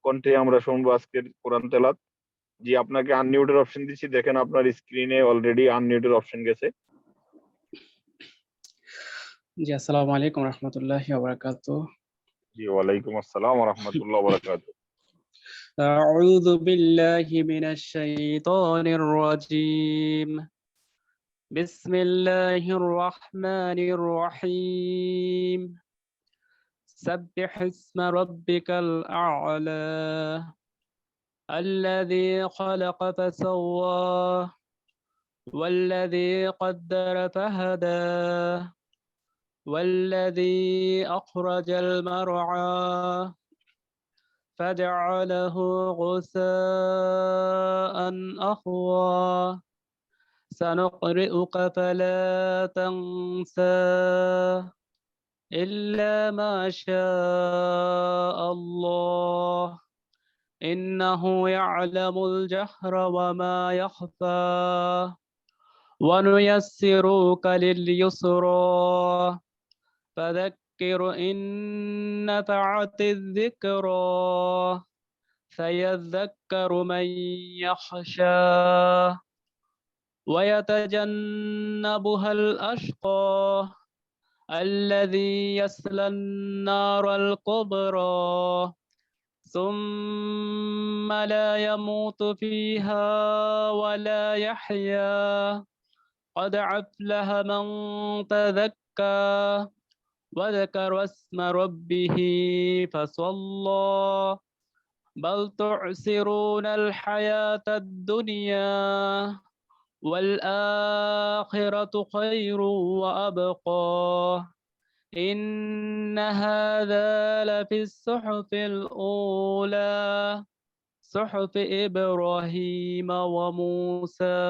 কণ্ঠে আমরা শুনবো আজকের কোরআন তেলাওয়াত। জি, আপনাকে আনমিউটের অপশন দিচ্ছি, দেখেন আপনার স্ক্রিনে অলরেডি আনমিউটের অপশন গেছে। জি, আসসালামু আলাইকুম রহমতুল্লাহি ওয়া বারাকাতুহু। জি, ওয়ালাইকুম আসসালাম ওয়া রাহমাতুল্লাহি ওয়া বারাকাতুহু। আউযু বিল্লাহি মিনাশ শাইতানির রাজীম। বিসমিল্লাহির রহমানির রহিম। সাব্বিহ ইসমা রাব্বিকাল আ'লা আল্লাযী খালাকা ফাসাওয়া ওয়াল্লাযী قدر فهدى والذي أخرج المرعى فجعله غثاء أحوى سنقرئك فلا تنسى إلا ما شاء الله إنه يعلم الجهر وما يخفى ونيسرك لليسرى فذكر إن نفعت الذكرى سيذكر من يخشى ويتجنبها الأشقى الذي يصلى النار الكبرى ثم لا يموت فيها ولا يحيا قد أفلح من تزكى وذكر اسم ربه فصلى بل تعسرون الحياة الدنيا والآخرة خير وأبقى إن هذا لفي الصحف الأولى صحف إبراهيم وموسى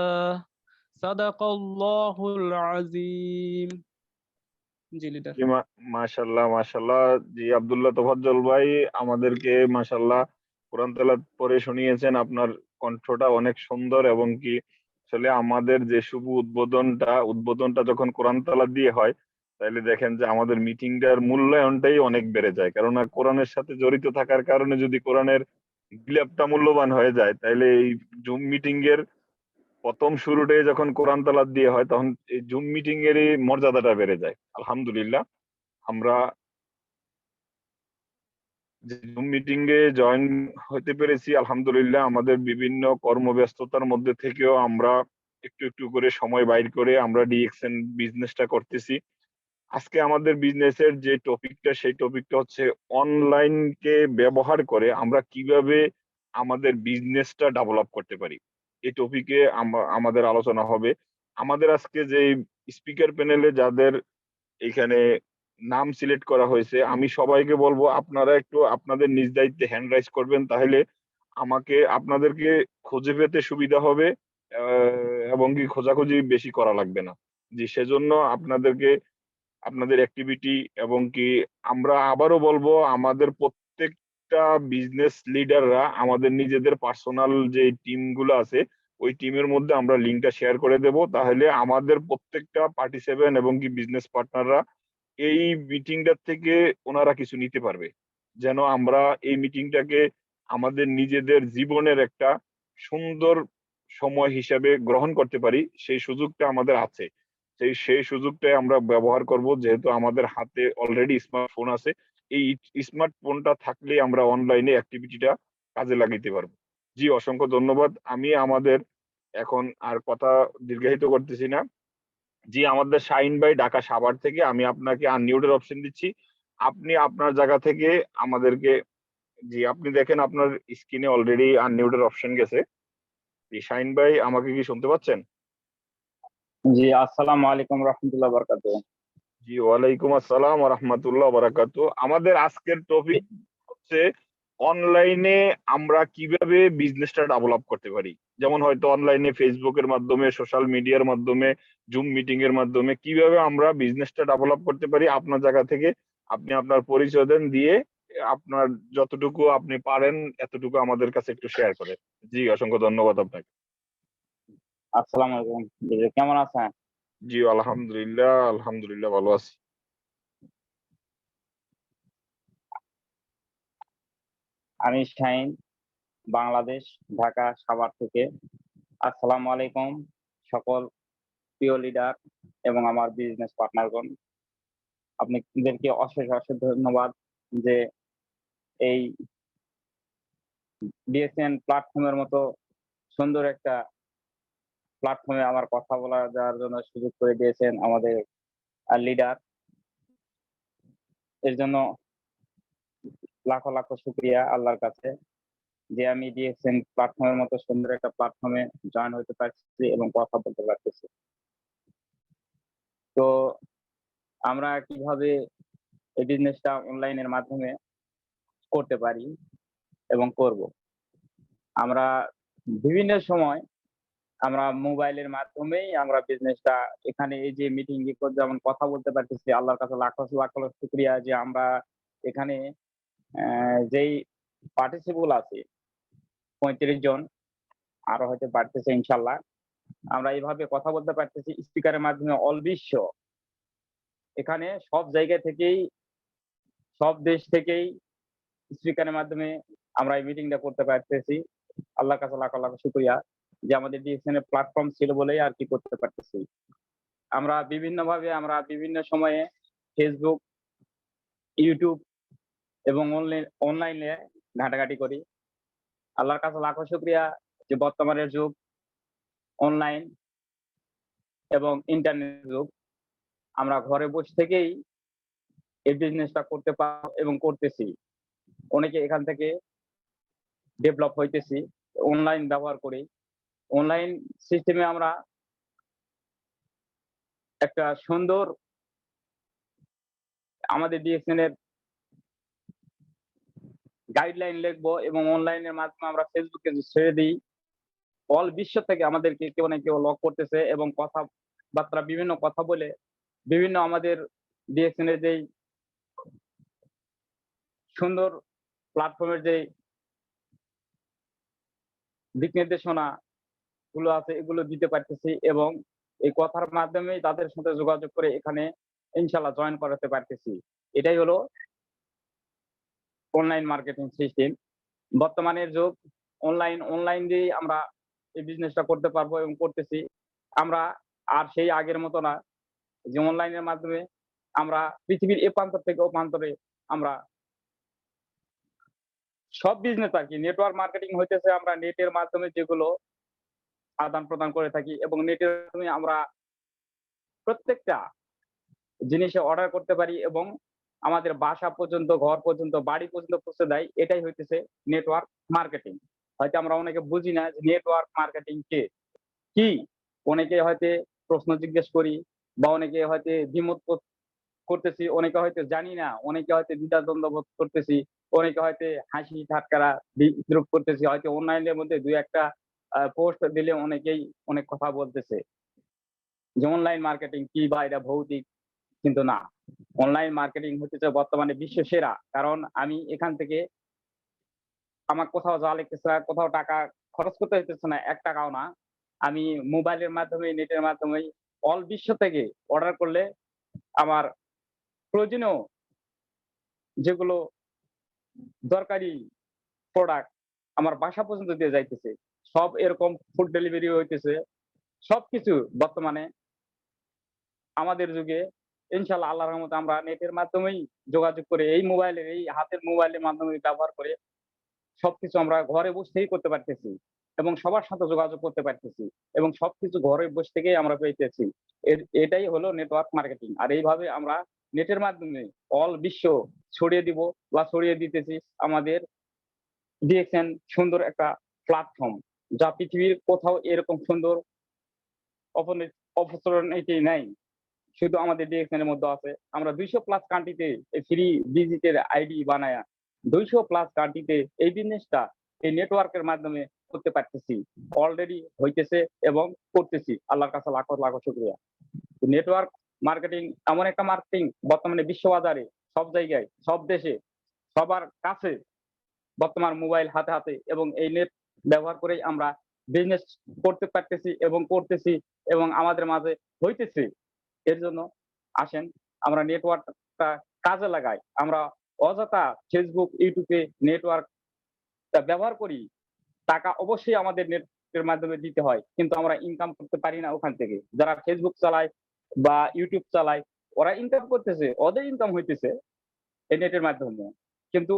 صدق الله العظيم। জি লিডার। জি, মাশাআল্লাহ মাশাআল্লাহ। জি, আব্দুল্লাহ তোফাজ্জল ভাই আমাদেরকে মাশাআল্লাহ কোরআন তেলাওয়াত পড়ে শুনিয়েছেন। আপনার কণ্ঠটা অনেক সুন্দর এবং কি আসলে আমাদের যে শুভ উদ্বোধনটা যখন কোরআন তেলাওয়াত দিয়ে হয়, তাইলে দেখেন যে আমাদের মিটিংটার মূল্যায়নটাই অনেক বেড়ে যায়। কেননা কোরআনের সাথে জড়িত থাকার কারণে যদি কোরআনের গিলাফটা মূল্যবান হয়ে যায়, তাইলে এই জুম মিটিং এর প্রথম শুরুটাই যখন কোরআন তেলাওয়াত দিয়ে হয়, তখন এই জুম মিটিং এরই মর্যাদাটা বেড়ে যায়। আলহামদুলিল্লাহ, আমরা যে জুম মিটিং এ জয়েন হতে পেরেছি, আলহামদুলিল্লাহ। আমাদের বিভিন্ন কর্মব্যস্ততার মধ্যে থেকেও আমরা একটু একটু করে সময় বাইর করে আমরা ডিএক্সএন বিজনেসটা করতেছি। আজকে আমাদের বিজনেসের যে টপিকটা, সেই টপিকটা হচ্ছে অনলাইনকে ব্যবহার করে আমরা কিভাবে আমাদের বিজনেসটা ডেভেলপ করতে পারি। এই টপিকে আমাদের আলোচনা হবে। আমাদের আজকে যে স্পিকার প্যানেলে যাদের এখানে নাম সিলেক্ট করা হয়েছে, আমি সবাইকে বলবো আপনারা একটু আপনাদের নিজ দায়িত্বে হ্যান্ড রাইজ করবেন, তাহলে আপনাদেরকে খুঁজে পেতে সুবিধা হবে এবং কি খোঁজাখুঁজি বেশি করা লাগবে না। জি, সেজন্য আপনাদের অ্যাক্টিভিটি এবং কি আমরা আবারও বলবো, আমাদের প্রত্যেকটা বিজনেস লিডাররা আমাদের নিজেদের পার্সোনাল যে টিমগুলো আছে, ওই টিমের মধ্যে আমরা লিঙ্কটা শেয়ার করে দেব, তাহলে আমাদের প্রত্যেকটা পার্টিসিপেন্ট এবং কি বিজনেস পার্টনাররা এই মিটিংটার থেকে ওনারা কিছু নিতে পারবে, যেন আমরা এই মিটিংটাকে আমাদের নিজেদের জীবনের একটা সুন্দর সময় হিসাবে গ্রহণ করতে পারি। সেই সুযোগটা আমাদের আছে, সেই সুযোগটাই আমরা ব্যবহার করব, যেহেতু আমাদের হাতে অলরেডি স্মার্টফোন আছে। এই স্মার্টফোনটা থাকলে আমরা অনলাইনে অ্যাক্টিভিটিটা কাজে লাগাইতে পারবো। জি, অসংখ্য ধন্যবাদ। আমি আমাদের এখন আর কথা দীর্ঘায়িত করতেছি না। জি, আমাদের শাহিন ভাই ঢাকা সাভার থেকে, আমি আপনাকে আনমিউটের অপশন দিচ্ছি। আপনি আপনার জায়গা থেকে আমাদেরকে, জি আপনি দেখেন আপনার স্ক্রিনে অলরেডি আনমিউটের অপশন গেছে। জি, শাহিন ভাই আমাকে কি শুনতে পাচ্ছেন? জি, আসসালামু আলাইকুম রহমতুল্লাহ বারাকাতুহু। জি, ওয়ালাইকুম আসসালাম ওয়া রাহমাতুল্লাহি ওয়া বারাকাতুহু। আমাদের আজকের টপিক হচ্ছে অনলাইনে আমরা কিভাবে বিজনেসটা ডেভেলপ করতে পারি। যেমন হয়তো অনলাইনে ফেসবুকের মাধ্যমে, সোশ্যাল মিডিয়ার মাধ্যমে, জুম মিটিং এর মাধ্যমে কিভাবে আমরা বিজনেসটা ডেভেলপ করতে পারি। আপনার জায়গা থেকে আপনি আপনার পরিচয় দেন, দিয়ে আপনার যতটুকু আপনি পারেন এতটুকু আমাদের কাছে একটু শেয়ার করেন। জি, অসংখ্য ধন্যবাদ আপনাকে। আসসালামু আলাইকুম। জি, কেমন আছেন? জি, আলহামদুলিল্লাহ আলহামদুলিল্লাহ ভালো আছি। আমি শাহিন, বাংলাদেশ, ঢাকা সাভার থেকে। আসসালামু আলাইকুম সকল প্রিয় লিডার এবং আমার বিজনেস পার্টনারগণ। আপনাদেরকে অশেষ ধন্যবাদ যে এই ডিএসএন প্ল্যাটফর্মের মতো সুন্দর একটা প্ল্যাটফর্মে আমার কথা বলা যাওয়ার জন্য সুযোগ করে দিয়েছেন আমাদের লিডার। এর জন্য লাখো লাখো শুকরিয়া আল্লাহর কাছে যে আমি ডিএসএন প্ল্যাটফর্মের মতো সুন্দর একটা প্ল্যাটফর্মে জয়েন হতে পারছি এবং কথা বলতে পারতেছি। তো আমরা কিভাবে এই বিজনেসটা অনলাইনের মাধ্যমে করতে পারি এবং করব। আমরা বিভিন্ন সময় আমরা মোবাইলের মাধ্যমেই আমরা বিজনেসটা এখানে এই যে মিটিং যেমন কথা বলতে পারতেছি, আল্লাহর কাছে লাখ লাখ শুকরিয়া যে আমরা এখানে যেই পার্টিসিপেবল আছে 35 জন, আরো হয়তো বাড়তেছে ইনশাল্লাহ। আমরা এইভাবে কথা বলতে পারতেছি স্পিকারের মাধ্যমে অল বিশ্ব, এখানে সব জায়গা থেকেই সব দেশ থেকেই স্পিকারের মাধ্যমে আমরা এই মিটিংটা করতে পারতেছি। আল্লাহর কাছে লাখ লাখ শুকরিয়া যে আমাদের ডিএসএন এর প্ল্যাটফর্ম ছিল বলেই আর কি করতে পারতেছি। আমরা বিভিন্নভাবে আমরা বিভিন্ন সময়ে ফেসবুক, ইউটিউব এবং অনলাইনে ঘাটাঘাটি করি। আল্লাহর কাছে লাখো শুকরিয়া যে বর্তমানের যুগ অনলাইন এবং ইন্টারনেট যুগ, আমরা ঘরে বসে থেকেই এই বিজনেসটা করতে পারবো এবং করতেছি। অনেকে এখান থেকে ডেভেলপ হইতেছি অনলাইন ব্যবহার করি। অনলাইন সিস্টেমে আমরা একটা সুন্দর আমাদের ডিএসএন এর গাইডলাইন লিখবো এবং অনলাইনের মাধ্যমে আমরা ফেসবুকে ছেড়ে দিই। অল বিশ্ব থেকে আমাদেরকে কেউ না কেউ লক করতেছে এবং কথাবার্তা বিভিন্ন কথা বলে বিভিন্ন আমাদের ডিএসএন এর যেই সুন্দর প্ল্যাটফর্মের যে দিক নির্দেশনা গুলো আছে এগুলো দিতে পারতেছি এবং এই কথার মাধ্যমেই তাদের সাথে যোগাযোগ করে এখানে ইনশাল্লাহ জয়েন করাতে পারতেছি। এটাই হলো অনলাইন মার্কেটিং সিস্টেম। বর্তমানের যুগ অনলাইন দিয়েই আমরা এই বিজনেসটা করতে পারবো এবং করতেছি। আমরা আর সেই আগের মতো না যে অনলাইনের মাধ্যমে আমরা পৃথিবীর এ প্রান্ত থেকে ও প্রান্তরে আমরা সব বিজনেস আর কি নেটওয়ার্ক মার্কেটিং হইতেছে আমরা নেটের মাধ্যমে যেগুলো আদান প্রদান করে থাকি এবং নেটের মাধ্যমে আমরা প্রত্যেকটা জিনিসে অর্ডার করতে পারি এবং আমাদের বাসা পর্যন্ত, ঘর পর্যন্ত, বাড়ি পর্যন্ত পৌঁছে দেয়। এটাই হইতেছে নেটওয়ার্ক মার্কেটিং। হয়তো আমরা অনেকে বুঝি না যে নেটওয়ার্ক মার্কেটিং কি। অনেকে হয়তো প্রশ্ন জিজ্ঞেস করি বা অনেকে হয়তো দ্বিমত করতেছি, অনেকে হয়তো জানি না, অনেকে হয়তো দ্বিধাদ্বন্দ্ব বোধ করতেছি, অনেকে হয়তো হাসি ঠাট্টারা বিদ্রুপ করতেছি, হয়তো অনলাইনের মধ্যে দুই একটা পোস্ট দিলে অনেকেই অনেক কথা বলতেছে যে অনলাইন মার্কেটিং কি বা এটা ভৌতিক, কিন্তু না, অনলাইন মার্কেটিং হচ্ছে বর্তমানে বিশ্ব সেরা। কারণ আমি এখান থেকে আমার কোথাও যাওয়া লাগতেছে না, কোথাও টাকা খরচ করতে হইতেছে না, 1 টাকাও না। আমি মোবাইলের মাধ্যমে নেটের মাধ্যমে অল বিশ্ব থেকে অর্ডার করলে আমার প্রয়োজনীয় যেগুলো দরকারি প্রোডাক্ট আমার বাসা পর্যন্ত দিয়ে যাইতেছে। সব এরকম ফুড ডেলিভারি হইতেছে। সবকিছু বর্তমানে আমাদের যুগে ইনশাআল্লাহ আল্লাহর রহমতে আমরা নেটের মাধ্যমেই যোগাযোগ করে এই মোবাইলের এই হাতের মোবাইলের মাধ্যমে ব্যবহার করে সবকিছু আমরা ঘরে বসে থেকেই করতে পারতেছি এবং সবার সাথে যোগাযোগ করতে পারতেছি এবং সবকিছু ঘরে বসে থেকেই আমরা পেতেছি। এটাই হলো নেটওয়ার্ক মার্কেটিং। আর এইভাবে আমরা নেটের মাধ্যমে অল বিশ্ব ছড়িয়ে দিব বা ছড়িয়ে দিতেছি আমাদের ডিএক্সএন সুন্দর একটা প্ল্যাটফর্ম, যা পৃথিবীর কোথাও এরকম সুন্দর অপরচুনিটি নাই, শুধু আমাদের ডিএক্সএন এর মধ্যে আছে। আমরা 200+ কান্ট্রিতে ফ্রি ভিজিটের আইডি বানায়া 200+ কান্ট্রিতে এই বিজনেসটা এই নেটওয়ার্কের মাধ্যমে করতে পারতেছি, অলরেডি হইতেছে এবং করতেছি। আল্লাহর কাছে লাখো লাখো শুকরিয়া। নেটওয়ার্ক মার্কেটিং এমন একটা মার্কেটিং বর্তমানে বিশ্ববাজারে সব জায়গায়, সব দেশে, সবার কাছে বর্তমান মোবাইল হাতে হাতে এবং এই নেট ব্যবহার করেই আমরা বিজনেস করতে পারতেছি এবং করতেছি এবং আমাদের মাঝে হইতেছে। এর জন্য আসেন আমরা নেটওয়ার্কটা কাজে লাগাই। আমরা অযথা ফেসবুক, ইউটিউবে নেটওয়ার্ক তা ব্যবহার করি, টাকা অবশ্যই আমাদের নেটের মাধ্যমে দিতে হয়, কিন্তু আমরা ইনকাম করতে পারি না ওখান থেকে। যারা ফেসবুক চালায় বা ইউটিউব চালায়, ওরা ইনকাম করতেছে, ওদের ইনকাম হইতেছে এই নেটের মাধ্যমে। কিন্তু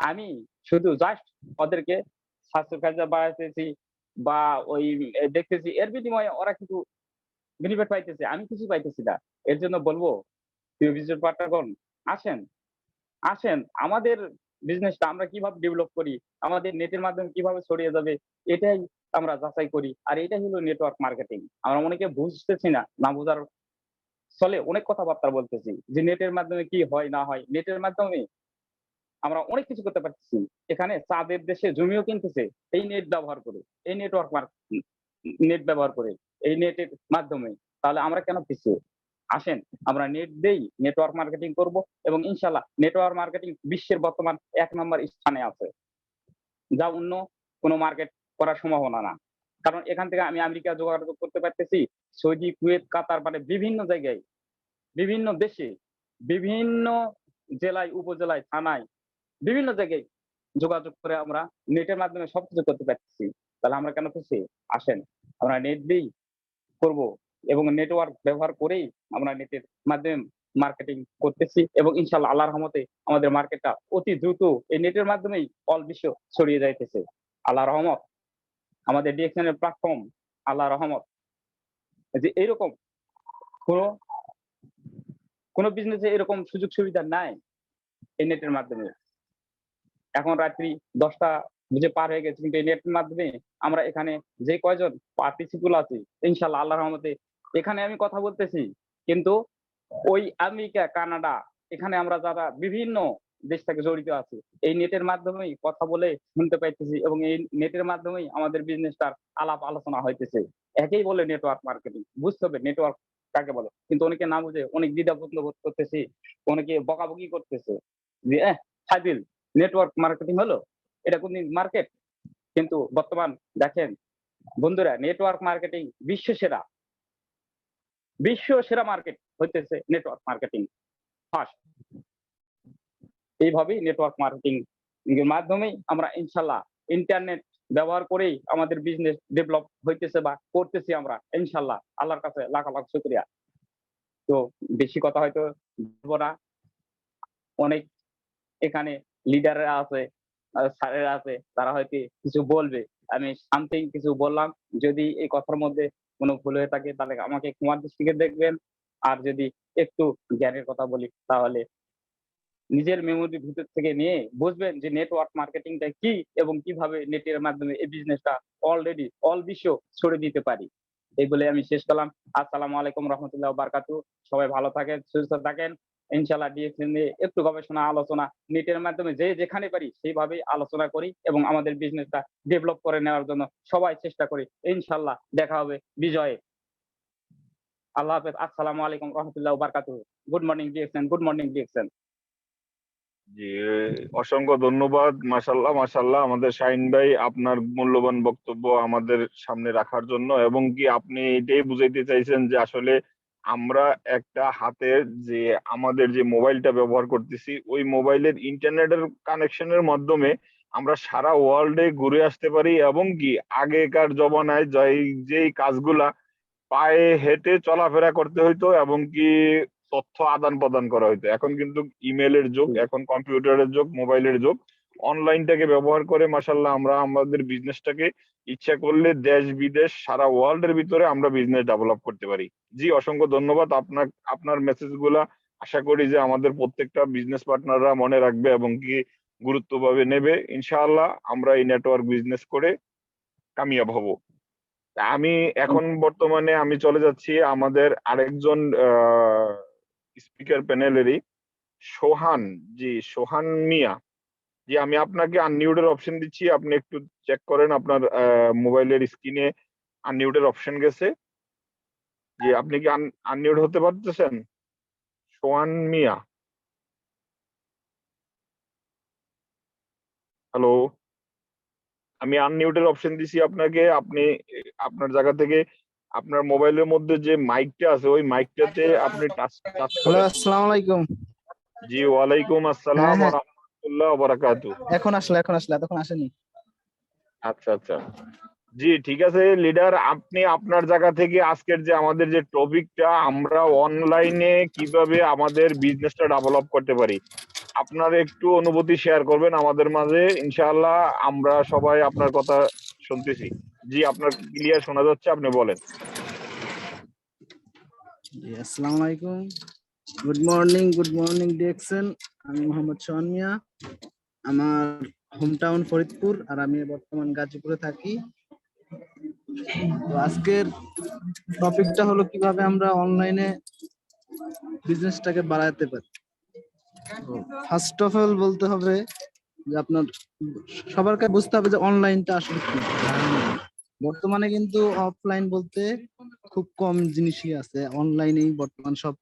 আমি শুধু জাস্ট ওদেরকে সাবস্ক্রাইবার বাড়াইতেছি বা ওই দেখতেছি, এর বিনিময়ে ওরা কিছু বেনিফিট পাইতেছে, আমি কিছু পাইতেছি না। এর জন্য বলবো, প্রিয় বিজনেস পার্টনারগণ, আসেন, আসেন আমাদের বিজনেসটা আমরা কিভাবে ডেভেলপ করি, আমাদের নেটের মাধ্যমে কিভাবে ছড়িয়ে যাবে, এটাই আমরা যাচাই করি। আর এটাই হলো নেটওয়ার্ক মার্কেটিং। আমরা অনেকে বুঝতেছি না, না বুঝার ছলে অনেক কথাবার্তা বলতেছি যে নেটের মাধ্যমে কি হয় না হয়। নেটের মাধ্যমে আমরা অনেক কিছু করতে পারতেছি। এখানে চাঁদের দেশে জমিও কিনতেছে এই নেট ব্যবহার করে, এই নেট ব্যবহার করে, এই নেটের মাধ্যমে। তাহলে আমরা কেন পিছিয়ে? আসেন আমরা নেট দেই, নেটওয়ার্ক মার্কেটিং করব, এবং ইনশাআল্লাহ নেটওয়ার্ক মার্কেটিং বিশ্বের বর্তমান ১ নম্বর স্থানে আছে। যা অন্য কোনো মার্কেট করার সম্ভাবনা না। কারণ এখান থেকে আমি আমেরিকা যোগাযোগ করতে পারতেছি, সৌদি, কুয়েত, কাতার, মানে বিভিন্ন জায়গায়, বিভিন্ন দেশে, বিভিন্ন জেলায়, উপজেলায়, থানায়, বিভিন্ন জায়গায় যোগাযোগ করে আমরা নেটের মাধ্যমে সবকিছু করতে পারতেছি। তাহলে আমরা কেন পিছিয়ে? আসেন আমরা নেট দিই, করব, এবং নেটওয়ার্ক ব্যবহার করেই আমরা নেটের মাধ্যমে মার্কেটিং করতেছি, এবং ইনশাআল্লাহ আল্লাহর রহমতে আমাদের মার্কেটটা অতি দ্রুত এই নেটের মাধ্যমেই অল বিশ্ব ছড়িয়ে যাইতেছে। আল্লাহর রহমত, আমাদের ডিএক্সএন এর প্ল্যাটফর্ম, আল্লাহর রহমত, যে এরকম কোন কোন বিজনেসে এরকম সুযোগ সুবিধা নাই এই নেটের মাধ্যমে। এখন রাত্রি ১০টা বুঝে পার হয়ে গেছে, কিন্তু এই নেটের মাধ্যমে আমরা এখানে যে কয়জন পার্টিসিপেন্ট আছি, ইনশাআল্লাহ আল্লাহর রহমতে এখানে আমি কথা বলতেছি, কিন্তু ওই আমেরিকা, কানাডা, এখানে আমরা যারা বিভিন্ন দেশ থেকে জড়িত আছি, এই নেটের মাধ্যমেই কথা বলে শুনতে পাইতেছি, এবং এই নেটের মাধ্যমেই আমাদের বিজনেসটার আলাপ আলোচনা হইতেছে। একেই বলে নেটওয়ার্ক মার্কেটিং। বুঝতে হবে নেটওয়ার্ক কাকে বলে, কিন্তু অনেকে না বুঝে অনেক দ্বিধাবোধ বোধ করতেছি, অনেকে বকাবকি করতেছে যে ফাজিল, নেটওয়ার্ক মার্কেটিং হলো, এটা কোনদিন মার্কেট? কিন্তু বর্তমান দেখেন বন্ধুরা, নেটওয়ার্ক মার্কেটিং বিশ্ব সেরা মার্কেট হইতেছে নেটওয়ার্ক মার্কেটিং ফার্স্ট। এইভাবেই নেটওয়ার্ক মার্কেটিং এর মাধ্যমেই আমরা ইনশাআল্লাহ ইন্টারনেট ব্যবহার করেই আমাদের বিজনেস ডেভেলপ হইতেছে বা করতেছি আমরা ইনশাআল্লাহ। আল্লাহর কাছে লাখ লাখ শুকরিয়া। তো বেশি কথা হয়তো বলবো না। অনেক এখানে লিডাররা আছে, স্যারেরা আছে, তারা হয়তো কিছু বলবে। আমি সামথিং কিছু বললাম। যদি এই কথার মধ্যে কোনো ভুল হয়ে থাকে তাহলে আমাকে ক্ষমার দৃষ্টিতে দেখবেন। আর যদি একটু জ্ঞানের কথা বলি তাহলে নিজের মেমোরির ভিতর থেকে নিয়ে বুঝবেন যে নেটওয়ার্ক মার্কেটিংটা কি, এবং কিভাবে নেটের মাধ্যমে এই বিজনেসটা অলরেডি অল বিশ্ব ছড়িয়ে দিতে পারি। এই বলে আমি শেষ করলাম। আসসালামু আলাইকুম রহমতুল্লাহ বারকাতু। সবাই ভালো থাকেন, সুস্থ থাকেন। ইনশাআল্লাহ ডিএক্সএন নিয়ে একটু গবেষণা আলোচনা নেটের মাধ্যমে যে যেখানে পারি সেইভাবেই আলোচনা করি, এবং আমাদের বিজনেসটা ডেভেলপ করে নেওয়ার জন্য সবাই চেষ্টা করি। ইনশাআল্লাহ দেখা হবে বিজয়ে। আল্লাহ হাফেজ। আসসালামু আলাইকুম রহমতুল্লাহ বারকাতু। Good morning DXN, good morning DXN. জি, অসংখ্য ধন্যবাদ। মাশাল্লাহ মাশাল্লাহ, আমাদের শাহিন ভাই আপনার মূল্যবান বক্তব্য আমাদের সামনে রাখার জন্য, এবং কি আপনি এটাই বুঝাইতে চাইছেন যে আসলে আমরা একটা হাতের যে আমাদের যে মোবাইলটা ব্যবহার করতেছি, ওই মোবাইলের ইন্টারনেটের কানেকশনের মাধ্যমে আমরা সারা ওয়ার্ল্ডে ঘুরে আসতে পারি, এবং কি আগেকার জমানায় যেই কাজগুলা পায়ে হেঁটে চলাফেরা করতে হইতো, এবং কি তথ্য আদান প্রদান করা হইতো, এখন কিন্তু ইমেলের যুগ, এখন কম্পিউটারের যুগ, মোবাইলের যুগ। অনলাইনটাকে ব্যবহার করে মাশাল্লাহ আমরা আমাদের বিজনেসটাকে ইচ্ছা করলে দেশ বিদেশ সারা ওয়ার্ল্ডের ভিতরে আমরা বিজনেস ডেভেলপ করতে পারি। জি, অসংখ্য ধন্যবাদ। আপনার মেসেজ গুলা আশা করি যে আমাদের প্রত্যেকটা বিজনেস পার্টনাররা মনে রাখবে এবং কি গুরুত্বভাবে নেবে। ইনশাআল্লাহ আমরা এই নেটওয়ার্ক বিজনেস করে কামিয়াব হব। আমি এখন বর্তমানে আমি চলে যাচ্ছি আমাদের আরেকজন স্পিকার প্যানেলেরই, সোহান। জি, সোহান মিয়া। জি, আমি আপনাকে আনমিউটের অপশন দিচ্ছি, আপনি একটু চেক করেন আপনার মোবাইলের স্ক্রিনে আনমিউটের অপশন গেছে। জি, আপনি কি আনমিউট হতে পারতেছেন? সোহান মিয়া, হ্যালো। আমি আনমিউটের অপশন দিছি আপনাকে, আপনি আপনার জায়গা থেকে আপনার মোবাইলের মধ্যে যে মাইকটা আছে ওই মাইকটাতে আপনি টাচ হ্যালো, করেন। আসসালামু আলাইকুম। জি, ওয়ালাইকুম আসসালাম হ্যাঁ ওয়া হ্যাঁ, রাহমাতুল্লাহি ওয়া বারাকাতুহু। এখন আসলে এতক্ষণ আসেনি। আচ্ছা আচ্ছা, জি ঠিক আছে লিডার, আপনি আপনার জায়গা থেকে আজকের যে আমাদের যে টপিকটা, আমরা অনলাইনে কিভাবে আমাদের বিজনেসটা ডেভেলপ করতে পারি, আপনার একটু অনুভূতি শেয়ার করবেন আমাদের মাঝে, ইনশাআল্লাহ আমরা সবাই আপনার কথা শুনতেছি। জি আপনার ক্লিয়ার শোনা যাচ্ছে, আপনি বলেন। জি, আসসালামু আলাইকুম, গুড মর্নিং ডিএক্সএন। আমি মোহাম্মদ সোহান মিয়া। আমার হোম টাউন ফরিদপুর, আর আমি বর্তমান গাজীপুরে থাকি। তো আজকের টপিকটা হলো কিভাবে আমরা অনলাইনে বিজনেসটাকে বাড়াতে পারি। ফার্স্ট অফ অল বলতে হবে যে আপনার সবারকে বুঝতে হবে যে অনলাইনটা আসলে কি। বর্তমানে কিন্তু অফলাইন বলতে খুব কম জিনিসই আছে, অনলাইনেই বর্তমান সব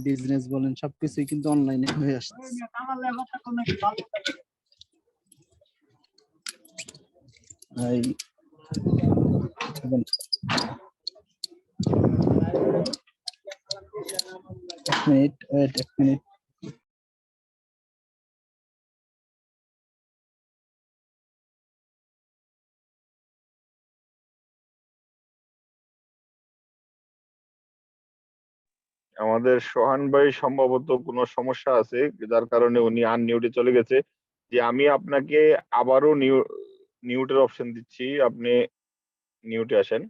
বিজনেস বলেন সবকিছুই কিন্তু অনলাইনে হয়ে আসছে। এই এক মিনিট। আমাদের সোহান ভাই সম্ভবত কোনো সমস্যা আছে, যার কারণে উনি আনমিউটে চলে গেছে। যে আমি আপনাকে আবারও মিউটের অপশন দিচ্ছি, আপনি মিউটে আসেন।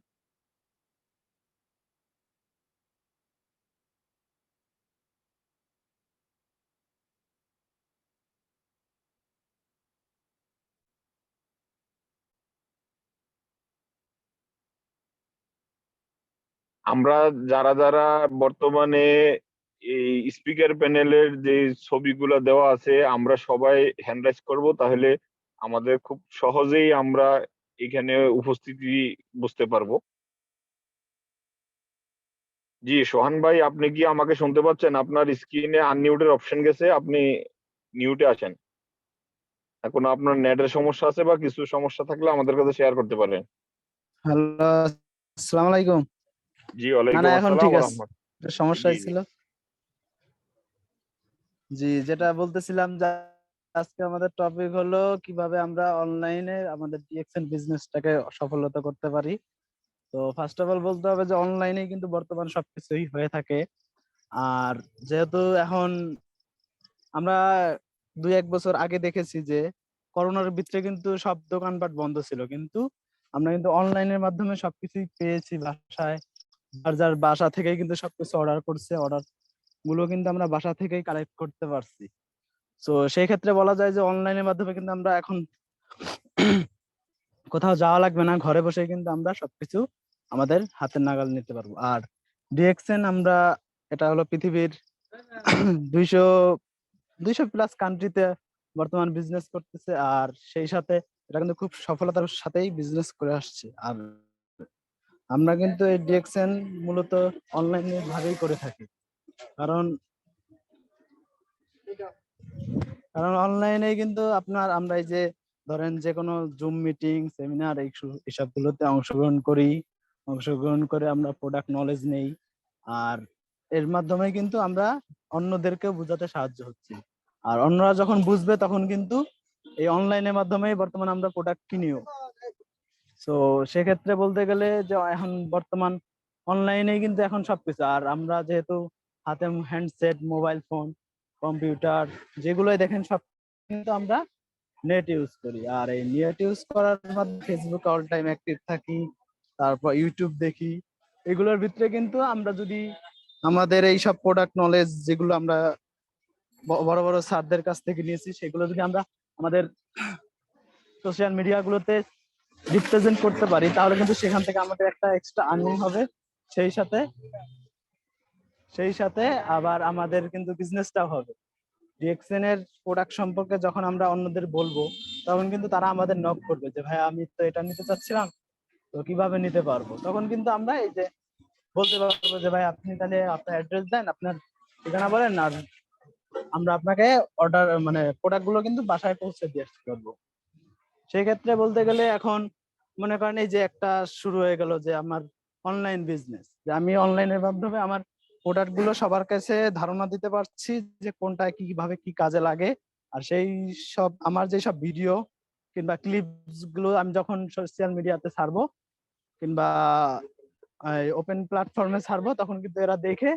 আমরা যারা যারা বর্তমানে এই স্পিকার প্যানেলের যে ছবিগুলো দেওয়া আছে, আমরা সবাই হ্যান্ড রাইজ করব, তাহলে আমাদের খুব সহজেই আমরা এখানে উপস্থিতি বুঝতে পারবো। জি সোহান ভাই, আপনি কি আমাকে শুনতে পাচ্ছেন? আপনার স্ক্রিনে আনমিউটের অপশন গেছে, আপনি মিউটে আসেন। এখন আপনার নেটের সমস্যা আছে বা কিছু সমস্যা থাকলে আমাদের কাছে শেয়ার করতে পারেন। হ্যালো, আসসালামু আলাইকুম। জি না ওয়ালাইকুম এখন আসসালাম ঠিক ওয়া আছে, রাহমাতুল্লাহ। সমস্যা জি জি হয়েছিল। জি, যেটা বলতেছিলাম যে আজকে আমাদের টপিক হলো কিভাবে আমরা অনলাইনে আমাদের ডিএক্সএন বিজনেসটাকে সফলতা করতে পারি। তো ফার্স্ট অফ অল বলতে হবে যে অনলাইনে কিন্তু বর্তমান সবকিছুই হয়ে থাকে। আর যেহেতু এখন আমরা 2-1 বছর আগে দেখেছি যে করোনার ভিতরে কিন্তু সব দোকানপাট বন্ধ ছিল, কিন্তু আমরা কিন্তু অনলাইনের মাধ্যমে সবকিছুই পেয়েছি বাসায়। যার যার বাসা থেকেই কিন্তু সবকিছু অর্ডার করছে, অর্ডার গুলো কিন্তু আমরা বাসা থেকেই কালেক্ট করতে পারছি। তো সেই ক্ষেত্রে বলা যায় যে অনলাইনের মাধ্যমে কিন্তু আমরা এখন কোথাও যাওয়া লাগবে না, ঘরে বসে কিন্তু আমরা সবকিছু আমাদের হাতের নাগাল নিতে পারবো। আর ডিএক্সএন আমরা, এটা হলো পৃথিবীর 200 200 প্লাস কান্ট্রিতে বর্তমান বিজনেস করতেছে, আর সেই সাথে এটা কিন্তু খুব সফলতার সাথেই বিজনেস করে আসছে। আর আমরা কিন্তু এই ডিএক্সএন মূলত অনলাইনে ভাবেই করে থাকি, কারণ কারণ অনলাইনে কিন্তু আপনার আমরা এই যে ধরেন যে কোনো জুম মিটিং, সেমিনার এইসব গুলোতে অংশগ্রহণ করে আমরা প্রোডাক্ট নলেজ নেই। আর এর মাধ্যমে কিন্তু আমরা অন্যদেরকেও বোঝাতে সাহায্য হচ্ছে। আর অন্যরা যখন বুঝবে তখন কিন্তু এই অনলাইনের মাধ্যমেই বর্তমানে আমরা প্রোডাক্ট কিনিও। তো সেক্ষেত্রে বলতে গেলে যে এখন বর্তমান অনলাইনেই কিন্তু এখন সবকিছু। আর আমরা যেহেতু হাতে হ্যান্ডসেট, মোবাইল ফোন, কম্পিউটার যেগুলোই দেখেন সব কিন্তু আমরা নেট ইউজ করি। আর এই নেট ইউজ করার মাধ্যমে ফেসবুকে অল টাইম অ্যাক্টিভ থাকি, তারপর ইউটিউব দেখি। এগুলোর ভিতরে কিন্তু আমরা যদি আমাদের এই সব প্রোডাক্ট নলেজ যেগুলো আমরা বড় বড় স্যারদের কাছ থেকে নিয়েছি, সেগুলো যদি আমরা আমাদের সোশ্যাল মিডিয়া গুলোতে রিপ্রেজেন্ট করতে পারি, তাহলে কিন্তু সেখান থেকে আমাদের একটা এক্সট্রা আর্নিং হবে। সেই সাথে সেই সাথে আবার আমাদের কিন্তু বিজনেসটাও হবে। ডিএক্সএন এর প্রোডাক্ট সম্পর্কে যখন আমরা অন্যদের বলবো, তখন কিন্তু তারা আমাদের নক করবে যে ভাই আমি তো এটা নিতে চাচ্ছিলাম, তো কিভাবে নিতে পারবো। তখন কিন্তু আমরা এই যে বলতে পারবো যে ভাই আপনি তাহলে আপনার অ্যাড্রেস দেন, আপনার ঠিকানা বলেন, আর আমরা আপনাকে অর্ডার মানে প্রোডাক্ট গুলো কিন্তু বাসায় পৌঁছে দিয়ে আসতে পারবো। সেই ক্ষেত্রে বলতে গেলে এখন মনে করেন এই যে একটা শুরু হয়ে গেল যে আমার অনলাইন বিজনেস, যে আমি অনলাইনের মাধ্যমে আমার প্রোডাক্ট গুলো সবার কাছে ধারণা দিতে পারছি যে কোনটা কিভাবে কি কাজে লাগে। আর সেই সব আমার যে সব ভিডিও কিংবা ক্লিপস গুলো আমি যখন সোশ্যাল মিডিয়াতে ছাড়বো কিংবা ওপেন প্ল্যাটফর্মে ছাড়বো, তখন কিন্তু এরা দেখে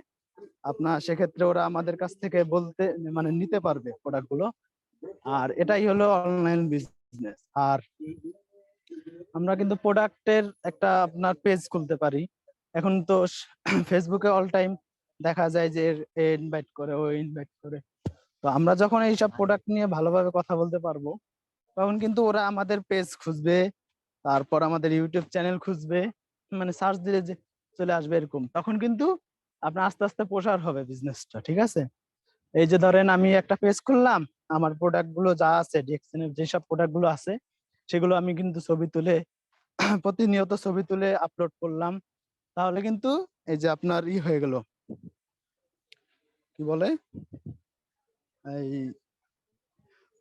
আপনার সেক্ষেত্রে ওরা আমাদের কাছ থেকে বলতে মানে নিতে পারবে প্রোডাক্ট গুলো। আর এটাই হলো অনলাইন বিজনেস। আর আমরা কিন্তু প্রোডাক্টের একটা আপনার পেজ খুলতে পারি। এখন তো ফেসবুকে অল টাইম দেখা যায় যে এ ইনভাইট করে, ও ইনভাইট করে। তো আমরা যখন এইসব প্রোডাক্ট নিয়ে ভালোভাবে কথা বলতে পারবো, তখন কিন্তু ওরা আমাদের পেজ খুঁজবে, তারপর আমাদের ইউটিউব চ্যানেল খুঁজবে, মানে সার্চ দিলে যে চলে আসবে এরকম। তখন কিন্তু আপনার আস্তে আস্তে প্রসার হবে বিজনেসটা, ঠিক আছে? এই যে ধরেন আমি একটা পেজ খুললাম, আমার প্রোডাক্ট গুলো যা আছে, ডিএক্সএন এর যেসব প্রোডাক্ট গুলো আছে সেগুলো আমি কিন্তু ছবি তুলে প্রতিনিয়ত ছবি তুলে আপলোড করলাম, তাহলে কিন্তু এই যে আপনার হয়ে গেল, কি বলে, এই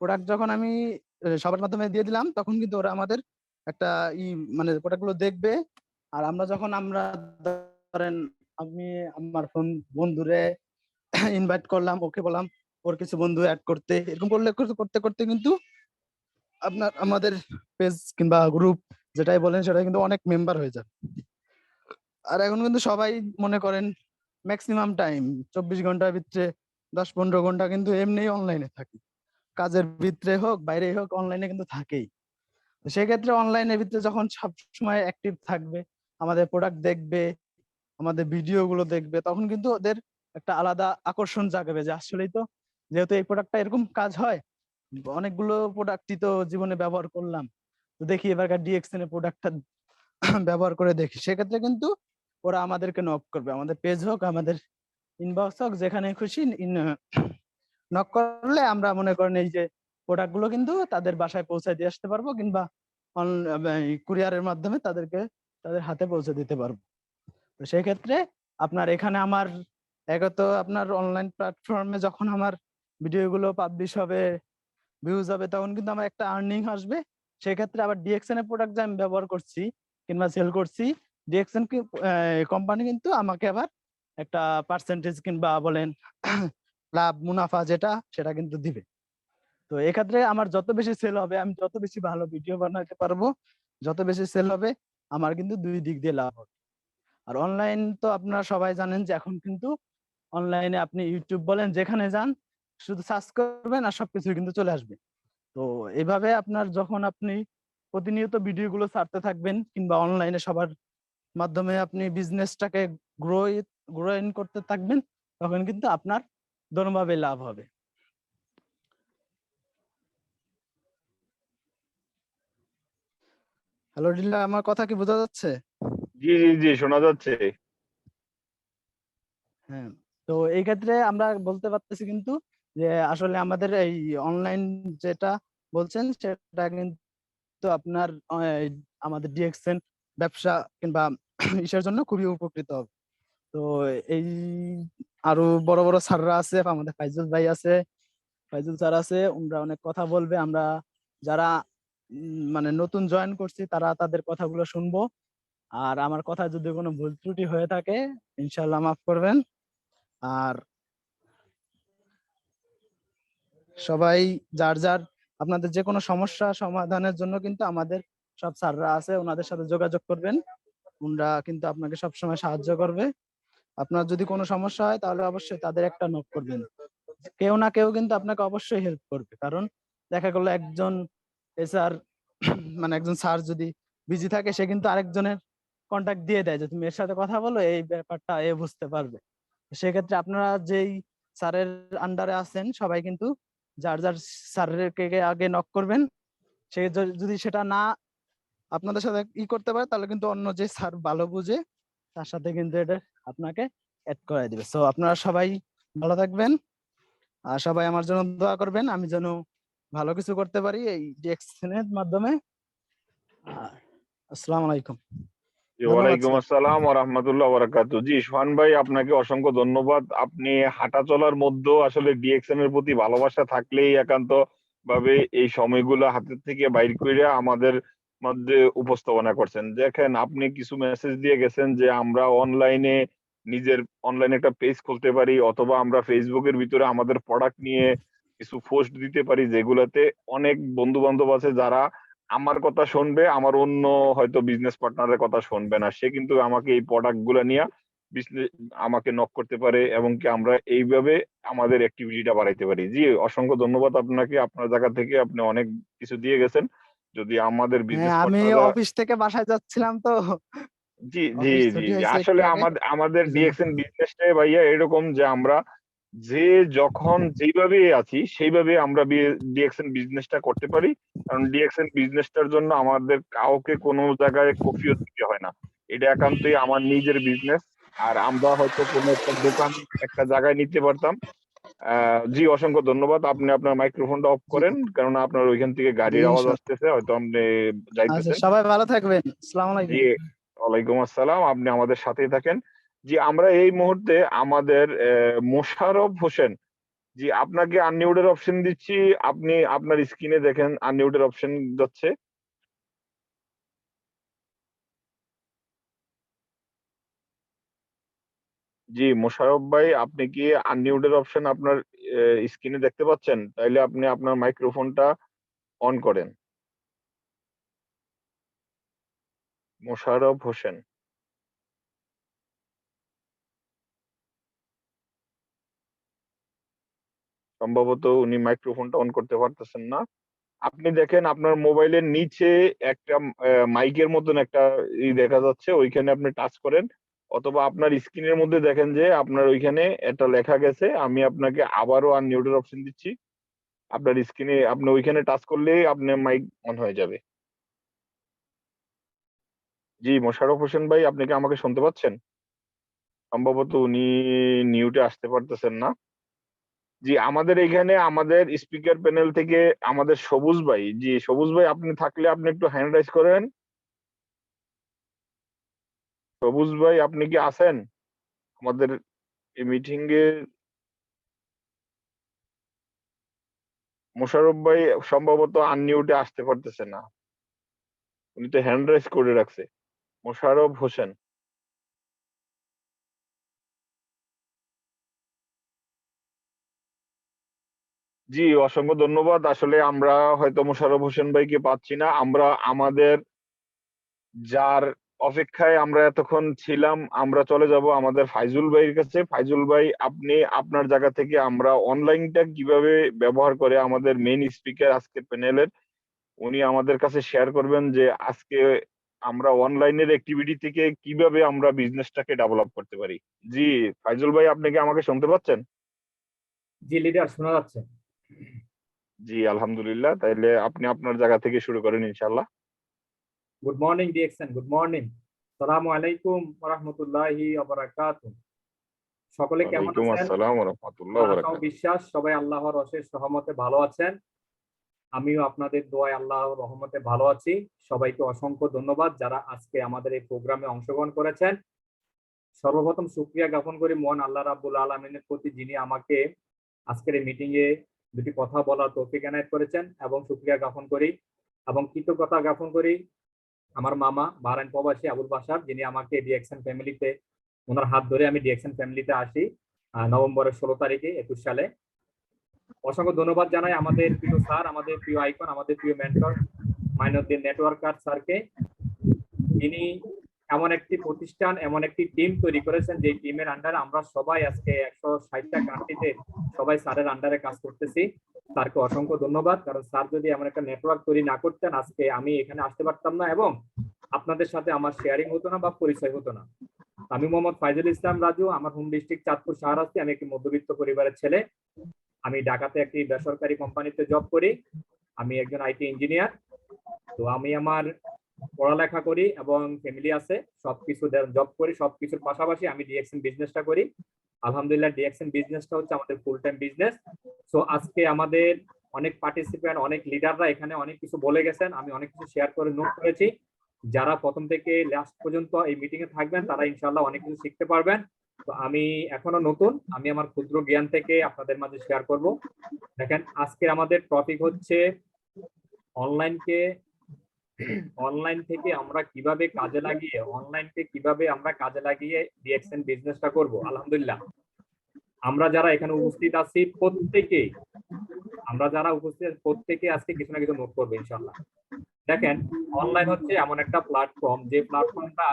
প্রোডাক্ট যখন আমি সবার মাধ্যমে দিয়ে দিলাম, তখন কিন্তু ওরা আমাদের একটা মানে প্রোডাক্ট গুলো দেখবে। আর আমরা ধরেন আমি আমার বন্ধুরে ইনভাইট করলাম, ওকে বললাম ওর কিছু বন্ধু অ্যাড করতে, এরকম করতে করতে কিন্তু আপনার আমাদের পেজ কিংবা গ্রুপ যেটাই বলেন সেটা কিন্তু অনেক মেম্বার হয়ে যায়। আর এখন কিন্তু সবাই মনে করেন ম্যাক্সিমাম টাইম 24 ঘন্টার ভিতরে 10-15 ঘন্টা কিন্তু এমনি অনলাইনে থাকে, কাজের ভিতরে হোক বাইরে হোক অনলাইনে কিন্তু থাকেই। তো সেক্ষেত্রে অনলাইনের ভিতরে যখন সব সময় অ্যাক্টিভ থাকবে, আমাদের প্রোডাক্ট দেখবে, আমাদের ভিডিও গুলো দেখবে, তখন কিন্তু ওদের একটা আলাদা আকর্ষণ জাগাবে যে আসলেই তো, যেহেতু এই প্রোডাক্টটা এরকম কাজ হয়, অনেকগুলো প্রোডাক্টই তো জীবনে ব্যবহার করলাম, তো দেখি এবারকার ডিএক্সএন এর প্রোডাক্টটা ব্যবহার করে দেখি। সেক্ষেত্রে কিন্তু ওরা আমাদেরকে নক করবে, আমাদের পেজ হোক, আমাদের ইনবক্স হোক, যেখানে খুশি নক করলে আমরা মনে করেন এই যে প্রোডাক্ট গুলো কিন্তু তাদের বাসায় পৌঁছে দিয়ে আসতে পারবো, কিংবা কুরিয়ারের মাধ্যমে তাদের হাতে পৌঁছে দিতে পারবো। তো সেই ক্ষেত্রে আপনার এখানে আমার আপনার অনলাইন প্ল্যাটফর্মে যখন আমার ভিডিও গুলো পাবলিশ হবে, ভিউজ হবে, তখন কিন্তু আমার একটা আর্নিং আসবে। সেক্ষেত্রে আবার ডিএক্সএন এর প্রোডাক্ট যে আমি ব্যবহার করছি কিংবা সেল করছি, ডিএক্সএন কোম্পানি কিন্তু আমাকে আবার একটা পার্সেন্টেজ কিংবা বলেন লাভ মুনাফা সেটা কিন্তু দিবে। তো এক্ষেত্রে আমার যত বেশি সেল হবে, আমি যত বেশি ভালো ভিডিও বানাতে পারবো, যত বেশি সেল হবে, আমার কিন্তু দুই দিক দিয়ে লাভ হবে। আর অনলাইন তো আপনারা সবাই জানেন যে এখন কিন্তু অনলাইনে আপনি ইউটিউব বলেন যেখানে যান, শুধু সার্চ করবেন আর সবকিছু কিন্তু চলে আসবে। তো এইভাবে আপনার যখন আপনি প্রতিনিয়ত ভিডিও গুলো ছাড়তে থাকবেন কিংবা অনলাইনে সবার মাধ্যমে আপনি বিজনেসটাকে গ্রোইন করতে থাকবেন, তখন কিন্তু আপনার দোনোভাবে লাভ হবে। হ্যালো ডিলার, আমার কথা কি বোঝা যাচ্ছে? জি জি জি, শোনা যাচ্ছে। হ্যাঁ, তো এই ক্ষেত্রে আমরা বলতে পারতেছি কিন্তু যে আসলে আমাদের এই অনলাইন যেটা বলছেন সেটা কিন্তু আপনার আমাদের ডিএক্সএন ব্যবসা কিংবা ইসের জন্য খুবই উপকৃত হবে। তো এই আরো বড় বড় স্যাররা আছে, আমাদের ফাইজুল ভাই আছে, ফাইজুল স্যার আছে, ওনারা অনেক কথা বলবে। আমরা যারা মানে নতুন জয়েন করছি তারা তাদের কথাগুলো শুনবো। আর আমার কথা যদি কোনো ভুল ত্রুটি হয়ে থাকে ইনশাল্লাহ মাফ করবেন। আর সবাই যার যার আপনাদের যে কোনো সমস্যা সমাধানের জন্য কিন্তু আমাদের সব স্যাররা আছে, ওনাদের সাথে যোগাযোগ করবেন, ওনারা কিন্তু আপনাকে সবসময় সাহায্য করবে। আপনার যদি কোনো সমস্যা হয় তাহলে অবশ্যই তাদের একটা নক করবেন, কেউ না কেউ কিন্তু আপনাকে অবশ্যই হেল্প করবে। কারণ দেখা গেলো একজন এসআর মানে একজন স্যার যদি বিজি থাকে, সে কিন্তু আরেকজনের কন্টাক্ট দিয়ে দেয় যে তুমি এর সাথে কথা বলো, এই ব্যাপারটা এ বুঝতে পারবে। সেক্ষেত্রে আপনারা যেই স্যারের আন্ডারে আছেন সবাই কিন্তু যার যার স্যারকে আগে নক করবেন। সে যদি সেটা না আপনাদের সাথে করতে পারে, তাহলে কিন্তু অন্য যে স্যার ভালো বুঝে তার সাথে কিন্তু এটা আপনাকে অ্যাড করাই দিবে। সো আপনারা সবাই ভালো থাকবেন, আর সবাই আমার জন্য দোয়া করবেন, আমি যেন ভালো কিছু করতে পারি এই ডিএক্সএন এর মাধ্যমে। আসসালামু আলাইকুম, জি, ধন্যবাদ ওয়ালাইকুম স্যার। আসসালাম ওয়া রাহমাতুল্লাহি ওয়া বারাকাতুহু। জি সোহান ভাই, আপনাকে অসংখ্য ধন্যবাদ। আপনি হাঁটা চলার মধ্যেও আসলে ডিএক্সএন এর প্রতি ভালোবাসা থাকলেই একান্ত ভাবে এই সময়গুলো হাতের থেকে বাইর করে আমাদের মধ্যে উপস্থাপনা করছেন। দেখেন, আপনি কিছু মেসেজ দিয়ে গেছেন যে আমরা অনলাইনে একটা পেজ খুলতে পারি, অথবা আমরা ফেসবুকের ভিতরে আমাদের প্রোডাক্ট নিয়ে কিছু পোস্ট দিতে পারি, যেগুলাতে অনেক বন্ধু বান্ধব আছে যারা আমার কথা শুনবে, আমার অন্য হয়তো বিজনেস পার্টনারের কথা শুনবে না। সে কিন্তু আমাকে এই প্রোডাক্ট গুলা নিয়ে বিজনেস আমাকে নক করতে পারে, এবং কি আমরা এইভাবে আমাদের অ্যাক্টিভিটিটা বাড়াইতে পারি। জি, অসংখ্য ধন্যবাদ আপনাকে। আপনার জায়গা থেকে আপনি অনেক কিছু দিয়ে গেছেন। যদি আমাদের হ্যাঁ, বিজনেস আমি পার্টনাররা, অফিস থেকে বাসায় যাচ্ছিলাম তো, জি জি অফিস জি ছুটি জি, হয়েছে একটু আসলে আগে, আমাদের এই জন্য। ডিএক্সএন বিজনেসটাই ভাইয়া এরকম যে আমরা যে যখন যেভাবে আছি সেইভাবে আমরা ডিএক্সএন বিজনেসটা করতে পারি। কারণ ডিএক্সএন বিজনেসটার জন্য আমাদের কাউকে কোনো জায়গায় কফিও দিতে হয় না। এটা একান্তই আমার নিজের বিজনেস। আর আমরা হয়তো কোনো একটা দোকান একটা জায়গায় নিতে পারতাম। জি, অসংখ্য ধন্যবাদ। আপনি আপনার মাইক্রোফোনটা অফ জি করেন, কারণ আপনার ওইখান থেকে জি, গাড়ির আওয়াজ ইনশাল্লাহ। আসতেছে, হয়তো আপনি আচ্ছা, যাইতেছেন। সবাই ভালো থাকবেন। আসসালামু জি, আলাইকুম। ওয়ালাইকুম আসসালাম। আপনি আমাদের সাথেই থাকেন। জি, আমরা এই মুহূর্তে আমাদের মোশাররফ হোসেন, জি আপনাকে আনমিউটের অপশন দিচ্ছি। আপনি আপনার স্ক্রিনে দেখেন আনমিউটের অপশন যাচ্ছে। জি, মোশাররফ ভাই, আপনি কি আনমিউটের অপশন আপনার স্ক্রিনে দেখতে পাচ্ছেন? তাইলে আপনি আপনার মাইক্রোফোনটা অন করেন। মোশাররফ হোসেন। সম্ভবত উনি মাইক্রোফোনটা অন করতে পারতেছেন না। আপনি দেখেন আপনার মোবাইলের নিচে একটা মাইকের মতন একটা দেখা যাচ্ছে, ওইখানে আপনি টাচ করেন, অথবা আপনার স্ক্রিনের মধ্যে দেখেন যে আপনার ওইখানে একটা লেখা গেছে। আমি আপনাকে আবারও আনমিউটের অপশন দিচ্ছি। আপনার স্ক্রিনে আপনি ওইখানে টাচ করলেই আপনার মাইক অন হয়ে যাবে। জি, মোশাররফ হোসেন ভাই, আপনি কি আমাকে শুনতে পাচ্ছেন? সম্ভবত উনি মিউটে আসতে পারতেছেন না। জি, আমাদের এইখানে আমাদের স্পিকার প্যানেল থেকে আমাদের সবুজ ভাই, জি সবুজ ভাই, আপনি থাকলে আপনি একটু হ্যান্ড রাইজ করেন। সবুজ ভাই, আপনি কি আছেন আমাদের এই মিটিং এ? মোশাররফ ভাই সম্ভবত আনমিউটে আসতে পারতেছে না। উনি তো হ্যান্ড রাইজ করে রাখছে। মোশাররফ হোসেন। জি, অসংখ্য ধন্যবাদ। আসলে আমরা হয়তো মোশাররফ হোসেন ভাইকে পাচ্ছি না। আমরা আমাদের যার অপেক্ষায় আমরা এতক্ষণ ছিলাম, আমরা চলে যাব আমাদের ফাইজুল ভাইয়ের কাছে। ফাইজুল ভাই, আপনি আপনার জায়গা থেকে আমরা অনলাইনটা কিভাবে ব্যবহার করে আমাদের মেইন স্পিকার আজকের প্যানেলের, উনি আমাদের কাছে শেয়ার করবেন যে আজকে আমরা অনলাইনের অ্যাক্টিভিটি থেকে কিভাবে আমরা বিজনেসটাকে ডেভেলপ করতে পারি। জি, ফাইজুল ভাই, আপনি কি আমাকে শুনতে পাচ্ছেন? জি লিডার, শোনা যাচ্ছে। জি, আলহামদুলিল্লাহ। তাইলে আপনি আপনার জায়গা থেকে শুরু করেন ইনশাআল্লাহ। Good morning DXN, good morning. আসসালামু আলাইকুম ওয়া রাহমাতুল্লাহি ওয়া বারাকাতুহু। সকলে কেমন ওয়ালাইকুম আছেন? আসসালাম ওয়া রাহমাতুল্লাহি আমার ওয়া আশা ও বারাকাতুহু। বিশ্বাস সবাই আল্লাহর অশেষ রহমতে ভালো আছেন। আমিও আপনাদের দোয়ায় আল্লাহর রহমতে ভালো আছি। সবাইকে অসংখ্য ধন্যবাদ যারা আজকে আমাদের এই প্রোগ্রামে অংশগ্রহণ করেছেন। সর্বপ্রথম শুকরিয়া জ্ঞাপন করি মহান আল্লাহ রাব্বুল আলামিনের প্রতি, যিনি আমাকে আজকের এই মিটিং এ দুটি কথা বলার তৌফিক এনায়েত করেছেন, এবং শুকরিয়া জ্ঞাপন করি এবং কৃতজ্ঞতা জ্ঞাপন করি আমার মামা বাহরাইন প্রবাসী আবুল বাশার, যিনি আমাকে ডিএক্সএন ফ্যামিলিতে, ওনার হাত ধরে আমি ডিএক্সএন ফ্যামিলিতে আসি নভেম্বরের 16 তারিখে 21 সালে। অসংখ্য ধন্যবাদ জানাই আমাদের প্রিয় স্যার, আমাদের প্রিয় আইকন, আমাদের প্রিয় মেন্টর মাইনুদ্দিন নেটওয়ার্কার স্যারকে। তিনি এমন একটি প্রতিষ্ঠান, এমন একটি টিম তৈরি করেছেন যে টিমের আন্ডারে আমরা সবাই আজকে 160টা কান্ট্রিতে সবাই স্যারের আন্ডারে কাজ করতেছি। স্যারকে অসংখ্য ধন্যবাদ, কারণ স্যার যদি এমন একটা নেটওয়ার্ক তৈরি না করতেন আজকে আমি এখানে আসতে পারতাম না, এবং আপনাদের সাথে আমার শেয়ারিং হতো না বা পরিচয় হতো না। আমি মোহাম্মদ ফাইজুল ইসলাম রাজু, আমার হোম ডিস্ট্রিক্ট চাঁদপুর শাহরাস্তি। আমি একটি মধ্যবিত্ত পরিবারের ছেলে। আমি ঢাকাতে একটি বেসরকারি কোম্পানিতে জব করি। আমি একজন আইটি ইঞ্জিনিয়ার। তো আমি আমার পড়ালেখা করি এবং ফ্যামিলি আছে, সবকিছু জব করি, সবকিছুর পাশাপাশি আমি ডিএক্সএন বিজনেসটা করি। আলহামদুলিল্লাহ, ডিএক্সএন বিজনেসটা হচ্ছে আমাদের ফুল টাইম বিজনেস। সো আজকে আমাদের অনেক পার্টিসিপেন্ট, অনেক লিডাররা এখানে অনেক কিছু বলে গেছেন, আমি অনেক কিছু শেয়ার করে নোট করেছি। যারা প্রথম থেকে লাস্ট পর্যন্ত এই মিটিং এ থাকবেন তারা ইনশাআল্লাহ অনেক কিছু শিখতে পারবেন। তো আমি এখনো নতুন, আমি আমার ক্ষুদ্র জ্ঞান থেকে আপনাদের মাঝে শেয়ার করব। দেখেন, আজকে আমাদের টপিক হচ্ছে অনলাইনকে, অনলাইন থেকে আমরা কিভাবে কাজে লাগিয়ে, অনলাইনকে কিভাবে আমরা কাজে লাগিয়ে ডিএক্সএন বিজনেসটা করব। আলহামদুলিল্লাহ, আমরা যারা এখানে উপস্থিত আছি প্রত্যেকে, আমরা যারা উপস্থিত প্রত্যেকে আজকে কিছু না কিছু নোট করবো ইনশাআল্লাহ। দেখেন অনলাইন হচ্ছে এমন একটা প্ল্যাটফর্ম যে প্ল্যাটফর্মটা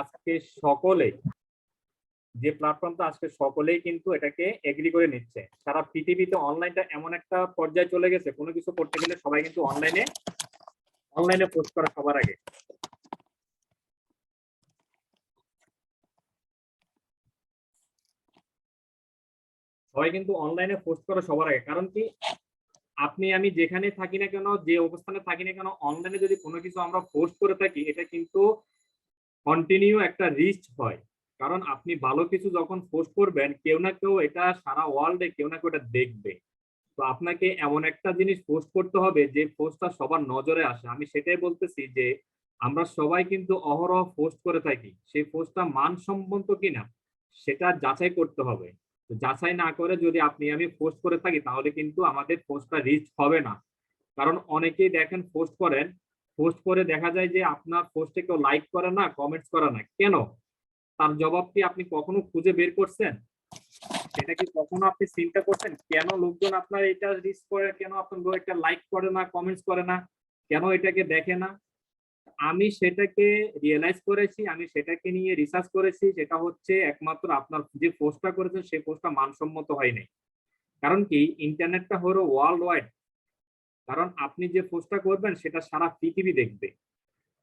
আজকে সকলেই কিন্তু এটাকে এগ্রি করে নিচ্ছে। সারা পৃথিবীতে অনলাইনটা এমন একটা পর্যায়ে চলে গেছে, কোনো কিছু করতে গেলে সবাই কিন্তু অনলাইনে পোস্ট করা সবার আগে। সবাই কিন্তু অনলাইনে পোস্ট করা সবার আগে, কারণ কি আপনি আমি যেখানে থাকি না কেন, যে অবস্থানে থাকি না কেন, অনলাইনে যদি কোনো কিছু আমরা পোস্ট করে থাকি এটা কিন্তু কন্টিনিউ একটা রিচ হয়। কারণ আপনি ভালো কিছু যখন পোস্ট করবেন কেউ না কেউ এটা সারা ওয়ার্ল্ডে কেউ না কেউ এটা দেখবে। তো আপনাকে এমন একটা জিনিস পোস্ট করতে হবে যে পোস্টটা সবার নজরে আসে। আমি সেটাই বলতেছি যে আমরা সবাই কিন্তু অহরহ পোস্ট করে থাকি, সেই পোস্টটা মানসম্মত কিনা সেটা যাচাই করতে হবে। তো যাচাই না করে যদি আপনি আমি পোস্ট করে থাকি তাহলে কিন্তু আমাদের পোস্টটা রিচ হবে না। কারণ অনেকেই দেখেন পোস্ট করেন, পোস্ট করে দেখা যায় যে আপনার পোস্টে কেউ লাইক করে না, কমেন্টস করে না, কেন? তার জবাব কি আপনি কখনো খুঁজে বের করছেন? সেটা কি কখনো আপনি চিন্তা করছেন কেন লোকজন আপনার এটা রিচ করে, কেন আপনার একটা লাইক করে না, কমেন্টস করে না, কেন এটাকে দেখে না? আমি সেটাকে রিয়েলাইজ করেছি, আমি সেটাকে নিয়ে রিসার্চ করেছি। সেটা হচ্ছে একমাত্র আপনার যে পোস্টটা করেছেন সেই পোস্টটা মানসম্মত হয় নাই। কারণ কি ইন্টারনেটটা হলো ওয়ার্ল্ড ওয়াইড, কারণ আপনি যে পোস্টটা করবেন সেটা সারা পৃথিবী দেখবে।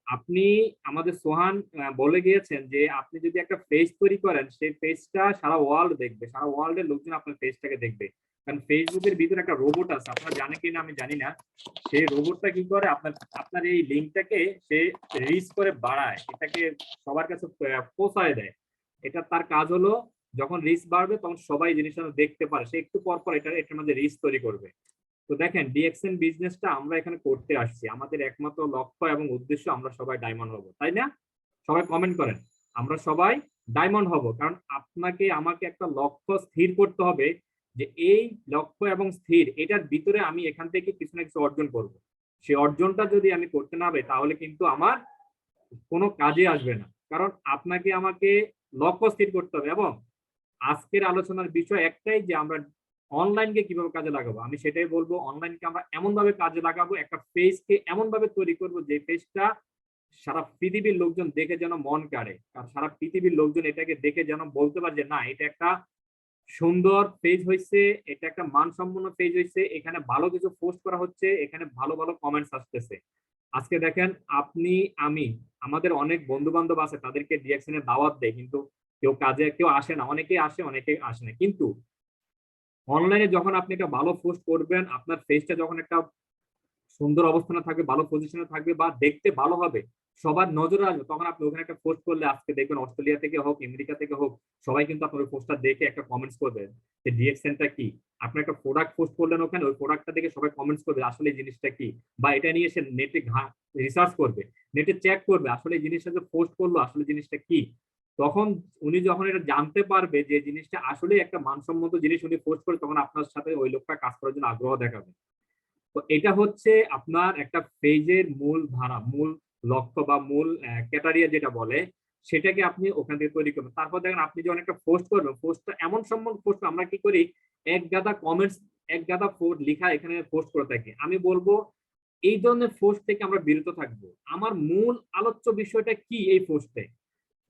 আপনি আমাদের সোহান বলে গিয়েছেন যে আপনি যদি একটা পেজ তৈরি করেন সেই পেজটা সারা ওয়ার্ল্ড দেখবে, সারা ওয়ার্ল্ডের লোকজন আপনার পেজটাকে দেখবে। কারণ ফেসবুকের ভিতরে একটা রোবট আছে, আপনারা জানেন কিনা আমি জানি না, সেই রোবটটা কি করে আপনার এই লিঙ্কটাকে সে রিচ করে বাড়ায়, এটাকে সবার কাছে পৌঁছায় দেয়। এটা তার কাজ হলো যখন রিচ বাড়বে তখন সবাই জিনিসটা দেখতে পারে, সে একটু পর পর এটার মধ্যে রিচ তৈরি করবে। তো দেখেন ডিএক্সএন বিজনেসটা আমরা এখানে করতে আসছি, আমাদের একমাত্র লক্ষ্য এবং উদ্দেশ্য আমরা সবাই ডায়মন্ড হব, তাই না? সবাই কমেন্ট করেন আমরা সবাই ডায়মন্ড হব। কারণ আপনাকে আমাকে একটা লক্ষ্য স্থির করতে হবে যে এই লক্ষ্য এবং স্থির এটার ভিতরে আমি এখান থেকে কিছু না কিছু অর্জন করব। সেই অর্জনটা যদি আমি করতে না পারি তাহলে কিন্তু আমার কোনো কাজে আসবে না। কারণ আপনাকে আমাকে লক্ষ্য স্থির করতে হবে। এবং আজকের আলোচনার বিষয় একটাই যে আমরা অনলাইনকে কিভাবে কাজে লাগাবো। আমি সেটাই বলবো, অনলাইনকে আমরা এমন ভাবে কাজে লাগাবো, একটা পেজকে এমন ভাবে তৈরি করবো যে পেজটা সারা পৃথিবীর লোকজন দেখে যেন মন কাড়ে, আর সারা পৃথিবীর লোকজন এটাকে দেখে যেন বলতে পারে যে না এটা একটা সুন্দর পেজ হয়েছে, এটা একটা মানসম্পন্ন পেজ হয়েছে, এখানে ভালো কিছু পোস্ট করা হচ্ছে, এখানে ভালো ভালো কমেন্টস আসতেছে। আজকে দেখেন আপনি আমি আমাদের অনেক বন্ধু বান্ধব আছে তাদেরকে ডিএক্সএন এর দাওয়াত দেয়, কিন্তু কেউ কাজে কেউ আসে না, অনেকেই আসে অনেকেই আসে না। কিন্তু অনলাইনে যখন আপনি একটা ভালো পোস্ট করবেন, আপনার ফেসটা যখন একটা সুন্দর অবস্থানে থাকবে, ভালো পজিশনে থাকবে বা দেখতে ভালো হবে, সবার নজরে আসবে, তখন আপনি ওখানে একটা পোস্ট করলে আজকে দেখবেন অস্ট্রেলিয়া থেকে হোক আমেরিকা থেকে হোক সবাই কিন্তু আপনার ওই পোস্টটা দেখে একটা কমেন্টস করবে যে ডিএক্সএনটা কি। আপনি একটা প্রোডাক্ট পোস্ট করলেন ওখানে, ওই প্রোডাক্টটা দেখে সবাই কমেন্টস করবে আসলে এই জিনিসটা কি, বা এটা নিয়ে সে নেটে রিসার্চ করবে, নেটে চেক করবে আসলে এই জিনিসটা যে পোস্ট করলো আসলে জিনিসটা কি। তখন উনি যখন এটা জানতে পারবে যে জিনিসটা আসলে একটা মানসম্মত জিনিস উনি পোস্ট করে, তখন আপনার সাথে ওই লোকটা কাজ করার জন্য আগ্রহ দেখাবে। তো এটা হচ্ছে আপনার একটা পেজের মূল ধারা, মূল লক্ষ্য বা মূল ক্যাটারিয়া যেটা বলে, সেটাকে আপনি ওখান থেকে তৈরি করবেন। তারপর দেখেন আপনি যখন একটা পোস্ট করবেন, পোস্টটা এমন সম্মান পোস্ট আমরা কি করি, এক গাদা কমেন্টস এক গাদা লিখা এখানে পোস্ট করে থাকি। আমি বলবো এই ধরনের পোস্ট থেকে আমরা বিরত থাকবো। আমার মূল আলোচ্য বিষয়টা কি এই পোস্টে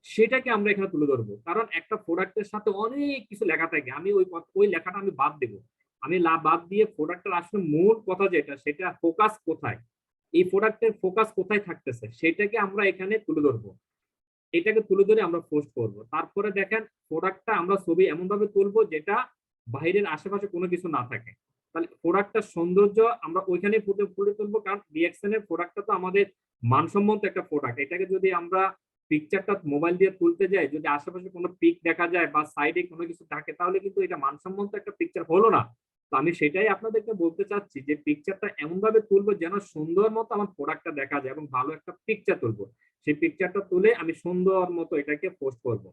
সেটাকে আমরা এখানে তুলে ধরবো। কারণ একটা প্রোডাক্টের সাথে অনেক কিছু লেখা থাকে, আমি ওই লেখাটা আমি বাদ দেবো, আমি বাদ দিয়ে প্রোডাক্টের আসলে মূল কথা যেটা সেটা ফোকাস কোথায়, এই প্রোডাক্টের ফোকাস কোথায় থাকতেছে সেটাকে আমরা এখানে তুলে ধরবো, এটাকে তুলে ধরে আমরা পোস্ট করব। তারপরে দেখেন প্রোডাক্টটা আমরা ছবি এমন ভাবে তুলবো যেটা বাইরের আশেপাশে কোনো কিছু না থাকে, তাহলে প্রোডাক্টটার সৌন্দর্য আমরা ওইখানে ফুটে তুলবো। কারণ ডিএক্সএন এর প্রোডাক্টটা তো আমাদের মানসম্মত একটা প্রোডাক্ট, এটাকে যদি আমরা পিকচারটা মোবাইল দিয়ে তুলতে যাই, যদি আশেপাশে কোনো পিক দেখা যায় বা সাইডে কোনো কিছু থাকে তাহলে কিন্তু এটা মানসম্মত একটা পিকচার হলো না। তো আমি সেটাই আপনাদেরকে বলতে চাচ্ছি যে পিকচারটা এমন ভাবে তুলবো যেন সুন্দর মতো আমার প্রোডাক্টটা দেখা যায় এবং ভালো একটা পিকচার তুলবো। সেই পিকচারটা তুলে আমি সুন্দর মতো এটাকে পোস্ট করব।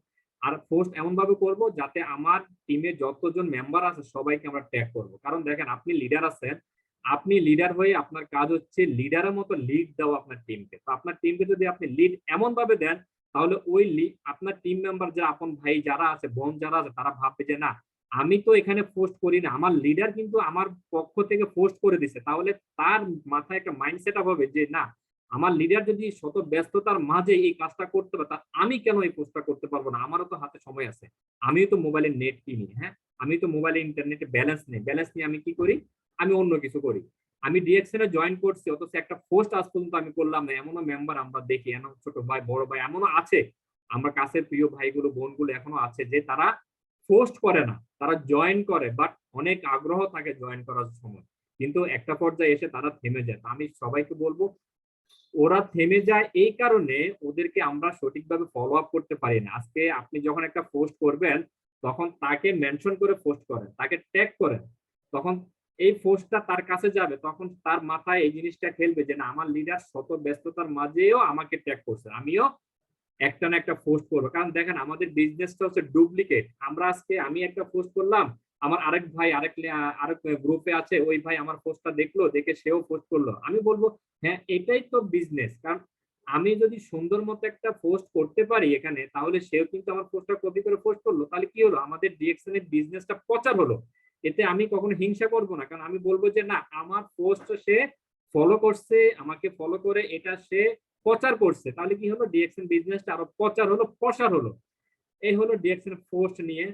আর পোস্ট এমন ভাবে করব যাতে আমার টিমে যতজন মেম্বার আছে সবাইকে আমরা ট্যাগ করব। কারণ দেখেন আপনি লিডার আছেন, আপনি লিডার হয়ে আপনার কাজ হচ্ছে লিডারের মতো লিড দেওয়া আপনার টিমকে। তো আপনার টিমকে যদি আপনি লিড এমন ভাবে দেন তাহলে ওই আপনার টিম মেম্বার যারা আপন ভাই যারা আছে, বোন যারা আছে, তারা ভাববে যে না আমি তো এখানে পোস্ট করি না, আমার লিডার কিন্তু আমার পক্ষ থেকে পোস্ট করে দিছে, তাহলে তার মাথায় একটা মাইন্ডসেট হবে যে না আমার লিডার যদি শত ব্যস্ততার মাঝে এই কাজটা করতে পারে, তা আমি কেন এই পোস্টটা করতে পারবো না? আমারও তো হাতে সময় আছে, আমিও তো মোবাইলে নেট কিনি, হ্যাঁ, আমি তো মোবাইলে ইন্টারনেটে ব্যালেন্স নেই, ব্যালেন্স নিয়ে আমি কি করি? আমি অন্য কিছু করি। আমি ডিএক্সএন এ জয়েন করছি, অথচ একটা পোস্ট আজ পর্যন্ত আমি করলাম না। এমনও মেম্বার আমরা দেখি, এমন ছোট ভাই বড় ভাই এমনও আছে, আমরা কাছের প্রিয় ভাইগুলো বোনগুলো এখনো আছে যে তারা পোস্ট করে না, তারা জয়েন করে, বাট অনেক আগ্রহ থাকে জয়েন করার সময়, কিন্তু একটা পর্যায়ে এসে তারা থেমে যায়। আমি সবাইকে বলবো, ওরা থেমে যায় এই কারণে ওদেরকে আমরা সঠিকভাবে ফলো আপ করতে পারি না। আজকে আপনি যখন একটা পোস্ট করবেন, তখন তাকে মেনশন করে পোস্ট করেন, তাকে ট্যাগ করেন, তখন এই পোস্টটা তার কাছে যাবে, তখন তার মাথায় এই জিনিসটা খেলবে যে না, আমার লিডার শত ব্যস্ততার মাঝেও আমাকে ট্যাগ করছে, আমিও একটা না একটা পোস্ট করবো। কারণ দেখেন, আমাদের বিজনেসটা হচ্ছে ডুপ্লিকেট। আমরা আজকে আমি একটা পোস্ট করলাম, আমার আরেক ভাই আরেক গ্রুপে আছে, ওই ভাই আমার পোস্টটা দেখলো, দেখে সেও পোস্ট করলো, আমি বলবো হ্যাঁ এটাই তো বিজনেস। কারণ আমি যদি সুন্দর মতো একটা পোস্ট করতে পারি এখানে, তাহলে সেও কিন্তু আমার পোস্টটা কপি করে পোস্ট করলো, তাহলে কি হলো? আমাদের ডিএক্সএন এর বিজনেসটা প্রচার হলো। এতে আমি কখনো হিংসা করব না, কারণ আমি বলবো যে না, আমার পোস্ট সে ফলো করছে, আমাকে ফলো করে এটা সে প্রচার করছে, তাহলে কি হলো? ডিএক্সএন বিজনেসটা আরো প্রচার হলো, প্রসার হলো। এই হলো ডিএক্সএন পোস্ট নিয়ে।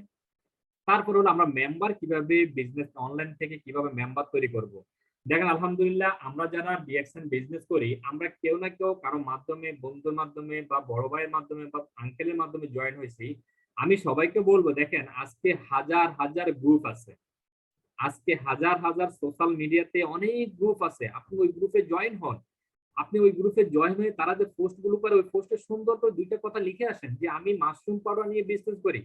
তারপর হলো আমরা মেম্বার কিভাবে বিজনেস অনলাইন থেকে কিভাবে মেম্বার তৈরি করব। দেখেন আলহামদুলিল্লাহ, আমরা যারা ডিএক্সএন বিজনেস করি, আমরা কেউ না কেউ কারো মাধ্যমে, বন্ধুর মাধ্যমে বা বড় ভাইয়ের মাধ্যমে বা আঙ্কেলের মাধ্যমে জয়েন হয়েছি। আমি সবাইকে বলবো, দেখেন আজকে হাজার হাজার গ্রুপ আছে, আজকে হাজার হাজার সোশ্যাল মিডিয়াতে অনেক গ্রুপ আছে, আপনি ওই গ্রুপে জয়েন হন। আপনি ওই গ্রুপে জয়েন হয়ে তারা যে পোস্ট গুলো করে, ওই পোস্টে সুন্দর করে দুইটা কথা লিখে আসেন যে আমি মাশরুম পাউডার নিয়ে বিজনেস করি।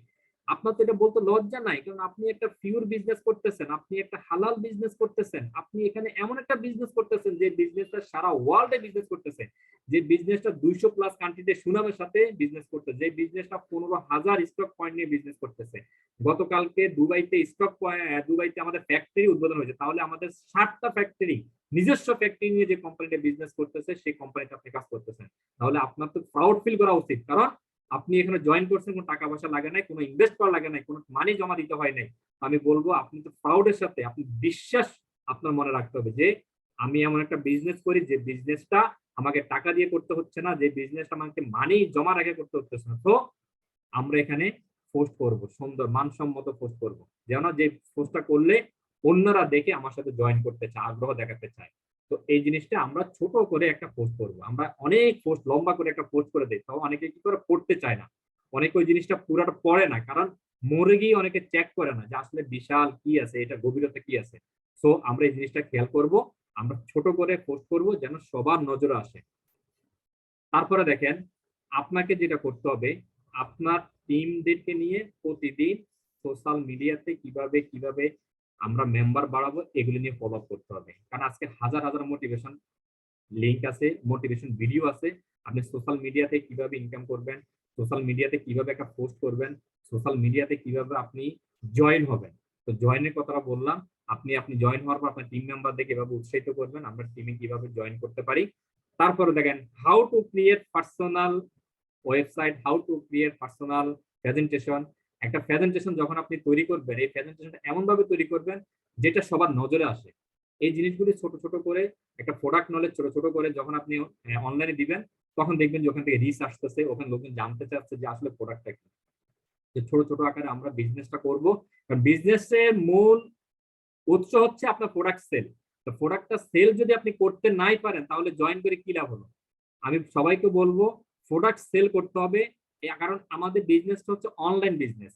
আপনার তো এটা বলতে লজ্জা নাই, কারণ আপনি একটা পিওর বিজনেস করতেছেন, আপনি একটা হালাল বিজনেস করতেছেন, আপনি এখানে এমন একটা বিজনেস করতেছেন যে বিজনেসটা সারা ওয়ার্ল্ডে বিজনেস করতেছে, যে বিজনেসটা 200+ কান্ট্রিতে সুনামের সাথে বিজনেস করতেছে, যে বিজনেসটা 15,000 স্টক পয়েন্ট নিয়ে বিজনেস করতেছে। গতকালকে দুবাইতে আমাদের ফ্যাক্টরি উদ্বোধন হয়েছে, তাহলে আমাদের 60টা ফ্যাক্টরি, নিজস্ব ফ্যাক্টরি নিয়ে যে কোম্পানিটা বিজনেস করতেছে, সেই কোম্পানিতে আপনি কাজ করতেছেন, তাহলে আপনার তো প্রাউড ফিল করা উচিত। কারণ আপনি এখানে জয়েন করছেন, কোনো টাকা পয়সা লাগে নাই, কোনো ইনভেস্ট করা লাগে নাই, কোনো মানি জমা দিতে হয় নাই। আমি বলবো আপনি তো প্রাউডের সাথে, আপনি বিশ্বাস আপনার মনে রাখতে হবে যে আমি এমন একটা বিজনেস করি যে বিজনেসটা আমাকে টাকা দিয়ে করতে হচ্ছে না, যে বিজনেসটা আমাকে মানি জমা রেখে করতে হচ্ছে না। তো আমরা এখানে পোস্ট করব, সুন্দর মানসম্মত পোস্ট করব, যেন যে পোস্টটা করলে অন্যরা দেখে আমার সাথে জয়েন করতে চায়, আগ্রহ দেখাতে চায়। তো এই জিনিসটা আমরা ছোট করে একটা পোস্ট করব। আমরা অনেক পোস্ট লম্বা করে একটা পোস্ট করে দিই, তাও অনেকে কি করে পড়তে চায় না, অনেকে ওই জিনিসটা পুরাটা পড়ে না, কারণ মরে গিয়ে অনেকে চেক করে না যে আসলে বিশাল কি আছে, এটা গভীরতা কি আছে। সো আমরা এই জিনিসটা খেয়াল করব, আমরা ছোট করে পোস্ট করব যেন সবার নজরে আসে। তারপরে দেখেন, আপনাকে যেটা করতে হবে, আপনার টিমদেরকে নিয়ে প্রতিদিন সোশ্যাল মিডিয়াতে কিভাবে কিভাবে আমরা মেম্বার বাড়াবো, এগুলো নিয়ে ফলো আপ করতে হবে। কারণ আজকে হাজার হাজার মোটিভেশন লিঙ্ক আছে, মোটিভেশন ভিডিও আছে। আপনি সোশ্যাল মিডিয়াতে কিভাবে ইনকাম করবেন, সোশ্যাল মিডিয়াতে কিভাবে একটা পোস্ট করবেন, সোশ্যাল মিডিয়াতে কিভাবে আপনি জয়েন হবেন। তো জয়েনের কথাটা বললাম, আপনি জয়েন হওয়ার পর আপনার টিম মেম্বারদেরকে এভাবে উৎসাহিত করবেন, আমরা টিমে কিভাবে জয়েন করতে পারি। তারপরে দেখেন, how to create personal website, how to create personal presentation. একটা প্রেজেন্টেশন যখন আপনি তৈরি করবেন, এই প্রেজেন্টেশনটা এমন ভাবে তৈরি করবেন যেটা সবার নজরে আসে। এই জিনিসগুলি ছোট ছোট করে, একটা প্রোডাক্ট নলেজ ছোট ছোট করে যখন আপনি অনলাইনে দিবেন, তখন দেখবেন যে ওখান থেকে রিচ আসতেছে, ওখানে লোকজন জানতে চাচ্ছে যে আসলে প্রোডাক্টটা কি। যে ছোট ছোট আকারে আমরা বিজনেসটা করব, কারণ বিজনেসের মূল উৎস হচ্ছে আপনার প্রোডাক্ট সেল। তো প্রোডাক্টটা সেল যদি আপনি করতে নাই পারেন, তাহলে জয়েন করে কি লাভ হলো? আমি সবাইকে বলবো প্রোডাক্ট সেল করতে হবে, কারণ আমাদের বিজনেসটা হচ্ছে অনলাইন বিজনেস।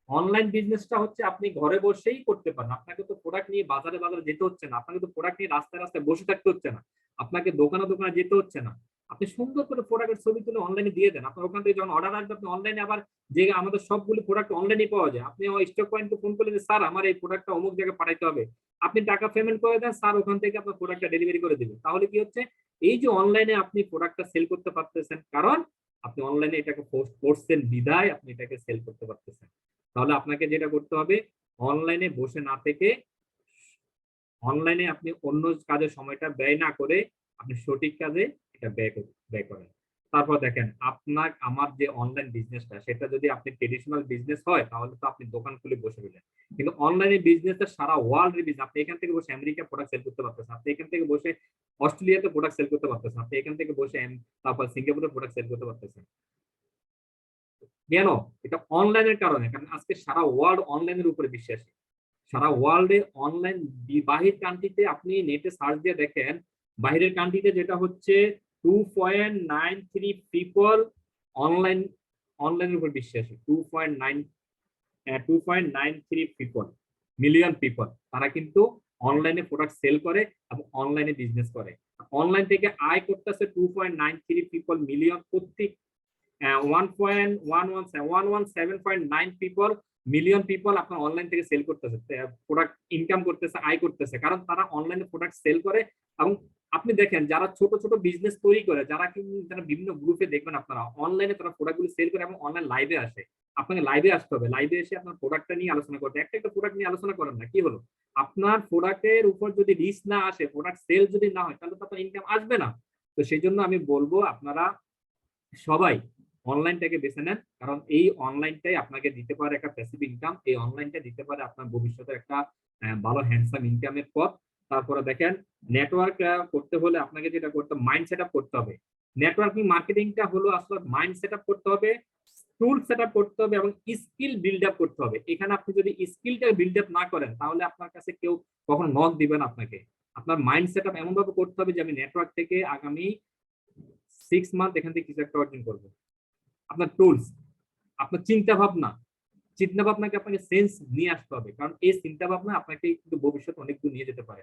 অনলাইন বিজনেসটা হচ্ছে আপনি ঘরে বসেই করতে পারেন, আপনাকে তো প্রোডাক্ট নিয়ে বাজারে বাজারে যেতে হচ্ছে না, আপনাকে তো প্রোডাক্ট নিয়ে রাস্তায় রাস্তায় বসে থাকতে হচ্ছে না, আপনাকে দোকানে দোকানে যেতে হচ্ছে না। আপনি সুন্দর করে প্রোডাক্টের ছবি তুলে অনলাইনে দিয়ে দেন, আপনার ওখান থেকে যখন অর্ডার আসবে আপনি অনলাইনে, আবার যে আমাদের সবগুলো প্রোডাক্ট অনলাইনে পাওয়া যায়, আপনি স্টক পয়েন্টে ফোন করলে যে স্যার আমার এই প্রোডাক্টটা অমুক জায়গায় পাঠাইতে হবে, আপনি টাকা পেমেন্ট করে দেন, স্যার ওখান থেকে আপনার প্রোডাক্টটা ডেলিভারি করে দিবে। তাহলে কি হচ্ছে, এই যে অনলাইনে আপনি প্রোডাক্টটা সেল করতে পারতেছেন, কারণ আপনি অনলাইনে এটাকে পোস্ট করছেন বিধায় আপনি এটাকে সেল করতে পারতেছেন। তাহলে আপনাকে যেটা করতে হবে, অনলাইনে বসে না থেকে অনলাইনে আপনি অন্য কাজে সময়টা ব্যয় না করে আপনি সঠিক কাজে এটা ব্যয় করেন। তারপর দেখেন আপনার আমার যে অনলাইন বিজনেসটা সেটা যদি আপনি ট্রেডিশনাল বিজনেস হয় তাহলে তো আপনি দোকান খুলে বসে রইলেন, কিন্তু অনলাইনে বিজনেসটা সারা ওয়ার্ল্ডের বিজনেস। আপনি এখান থেকে বসে আমেরিকা প্রোডাক্ট সেল করতে পারতেছেন, আপনি এখান থেকে বসে অস্ট্রেলিয়াতে প্রোডাক্ট সেল করতে পারতেছেন, আপনি এখান থেকে বসে তারপর সিঙ্গাপুরে প্রোডাক্ট সেল করতে পারতেছেন। কেন? এটা অনলাইনের কারণে, কারণ আজকে সারা ওয়ার্ল্ড অনলাইনের উপরে বিশ্বাসী। সারা ওয়ার্ল্ডে অনলাইন, বাহির কান্ট্রিতে আপনি নেটে সার্চ দিয়ে দেখেন, বাহিরের কান্ট্রিতে যেটা হচ্ছে 2.93 পিপল অনলাইন, অনলাইনের উপর বিশ্বাসী। 2.93 পিপল, মিলিয়ন পিপল, তারা কিন্তু অনলাইনে প্রোডাক্ট সেল করে এবং অনলাইনে বিজনেস করে। অনলাইন থেকে আয় করতেছে 2.93 পিপল মিলিয়ন, প্রত্যেক 117.9 পিপল, মিলিয়ন পিপল আপনার অনলাইন থেকে সেল করতেছে, প্রোডাক্ট ইনকাম করতেছে, আয় করতেছে, কারণ তারা অনলাইনে প্রোডাক্ট সেল করে। এবং আপনি দেখেন যারা ছোট ছোট বিজনেস তৈরি করে, যারা কিন্তু যারা বিভিন্ন গ্রুপে দেখবেন আপনারা অনলাইনে তারা প্রোডাক্টগুলো সেল করে এবং অনলাইন লাইভে আসে। আপনাকে লাইভে আসতে হবে, লাইভে এসে আপনার প্রোডাক্টটা নিয়ে আলোচনা করতে, একটা প্রোডাক্ট নিয়ে আলোচনা করেন না, কি হলো আপনার প্রোডাক্টের উপর যদি রিচ না আসে, প্রোডাক্ট সেল যদি না হয়, তাহলে তো আপনার ইনকাম আসবে না। তো সেই জন্য আমি বলবো আপনারা সবাই অনলাইনটাকে বেছে নেন, কারণ এই অনলাইনটাই আপনাকে দিতে পারে একটা প্যাসিভ ইনকাম, এই অনলাইনটা দিতে পারে আপনার ভবিষ্যতের একটা ভালো হ্যান্ডসাম ইনকামের পথ। তারপরে দেখেন নেটওয়ার্ক করতে হলে আপনাকে যেটা করতে মাইন্ড সেট আপ করতে হবে। নেটওয়ার্কিং মার্কেটিংটা হলো আসলে মাইন্ড সেট আপ করতে হবে, টুল সেট আপ করতে হবে এবং স্কিল বিল্ড আপ করতে হবে। এখানে আপনি যদি স্কিলটা বিল্ড আপ না করেন তাহলে আপনার কাছে কেউ কখনো নক দিবেন আপনাকে। আপনার মাইন্ড সেট আপ এমন ভাবে করতে হবে যে আমি নেটওয়ার্ক থেকে আগামী 6 মান্থ এখান থেকে কিছু একটা অর্জন করবো। আপনার টুলস, আপনার চিন্তা ভাবনাকে আপনাকে সেন্স নিয়ে আসতে হবে, কারণ এই চিন্তা ভাবনা আপনাকে কিন্তু ভবিষ্যতে অনেক দূর নিয়ে যেতে পারে।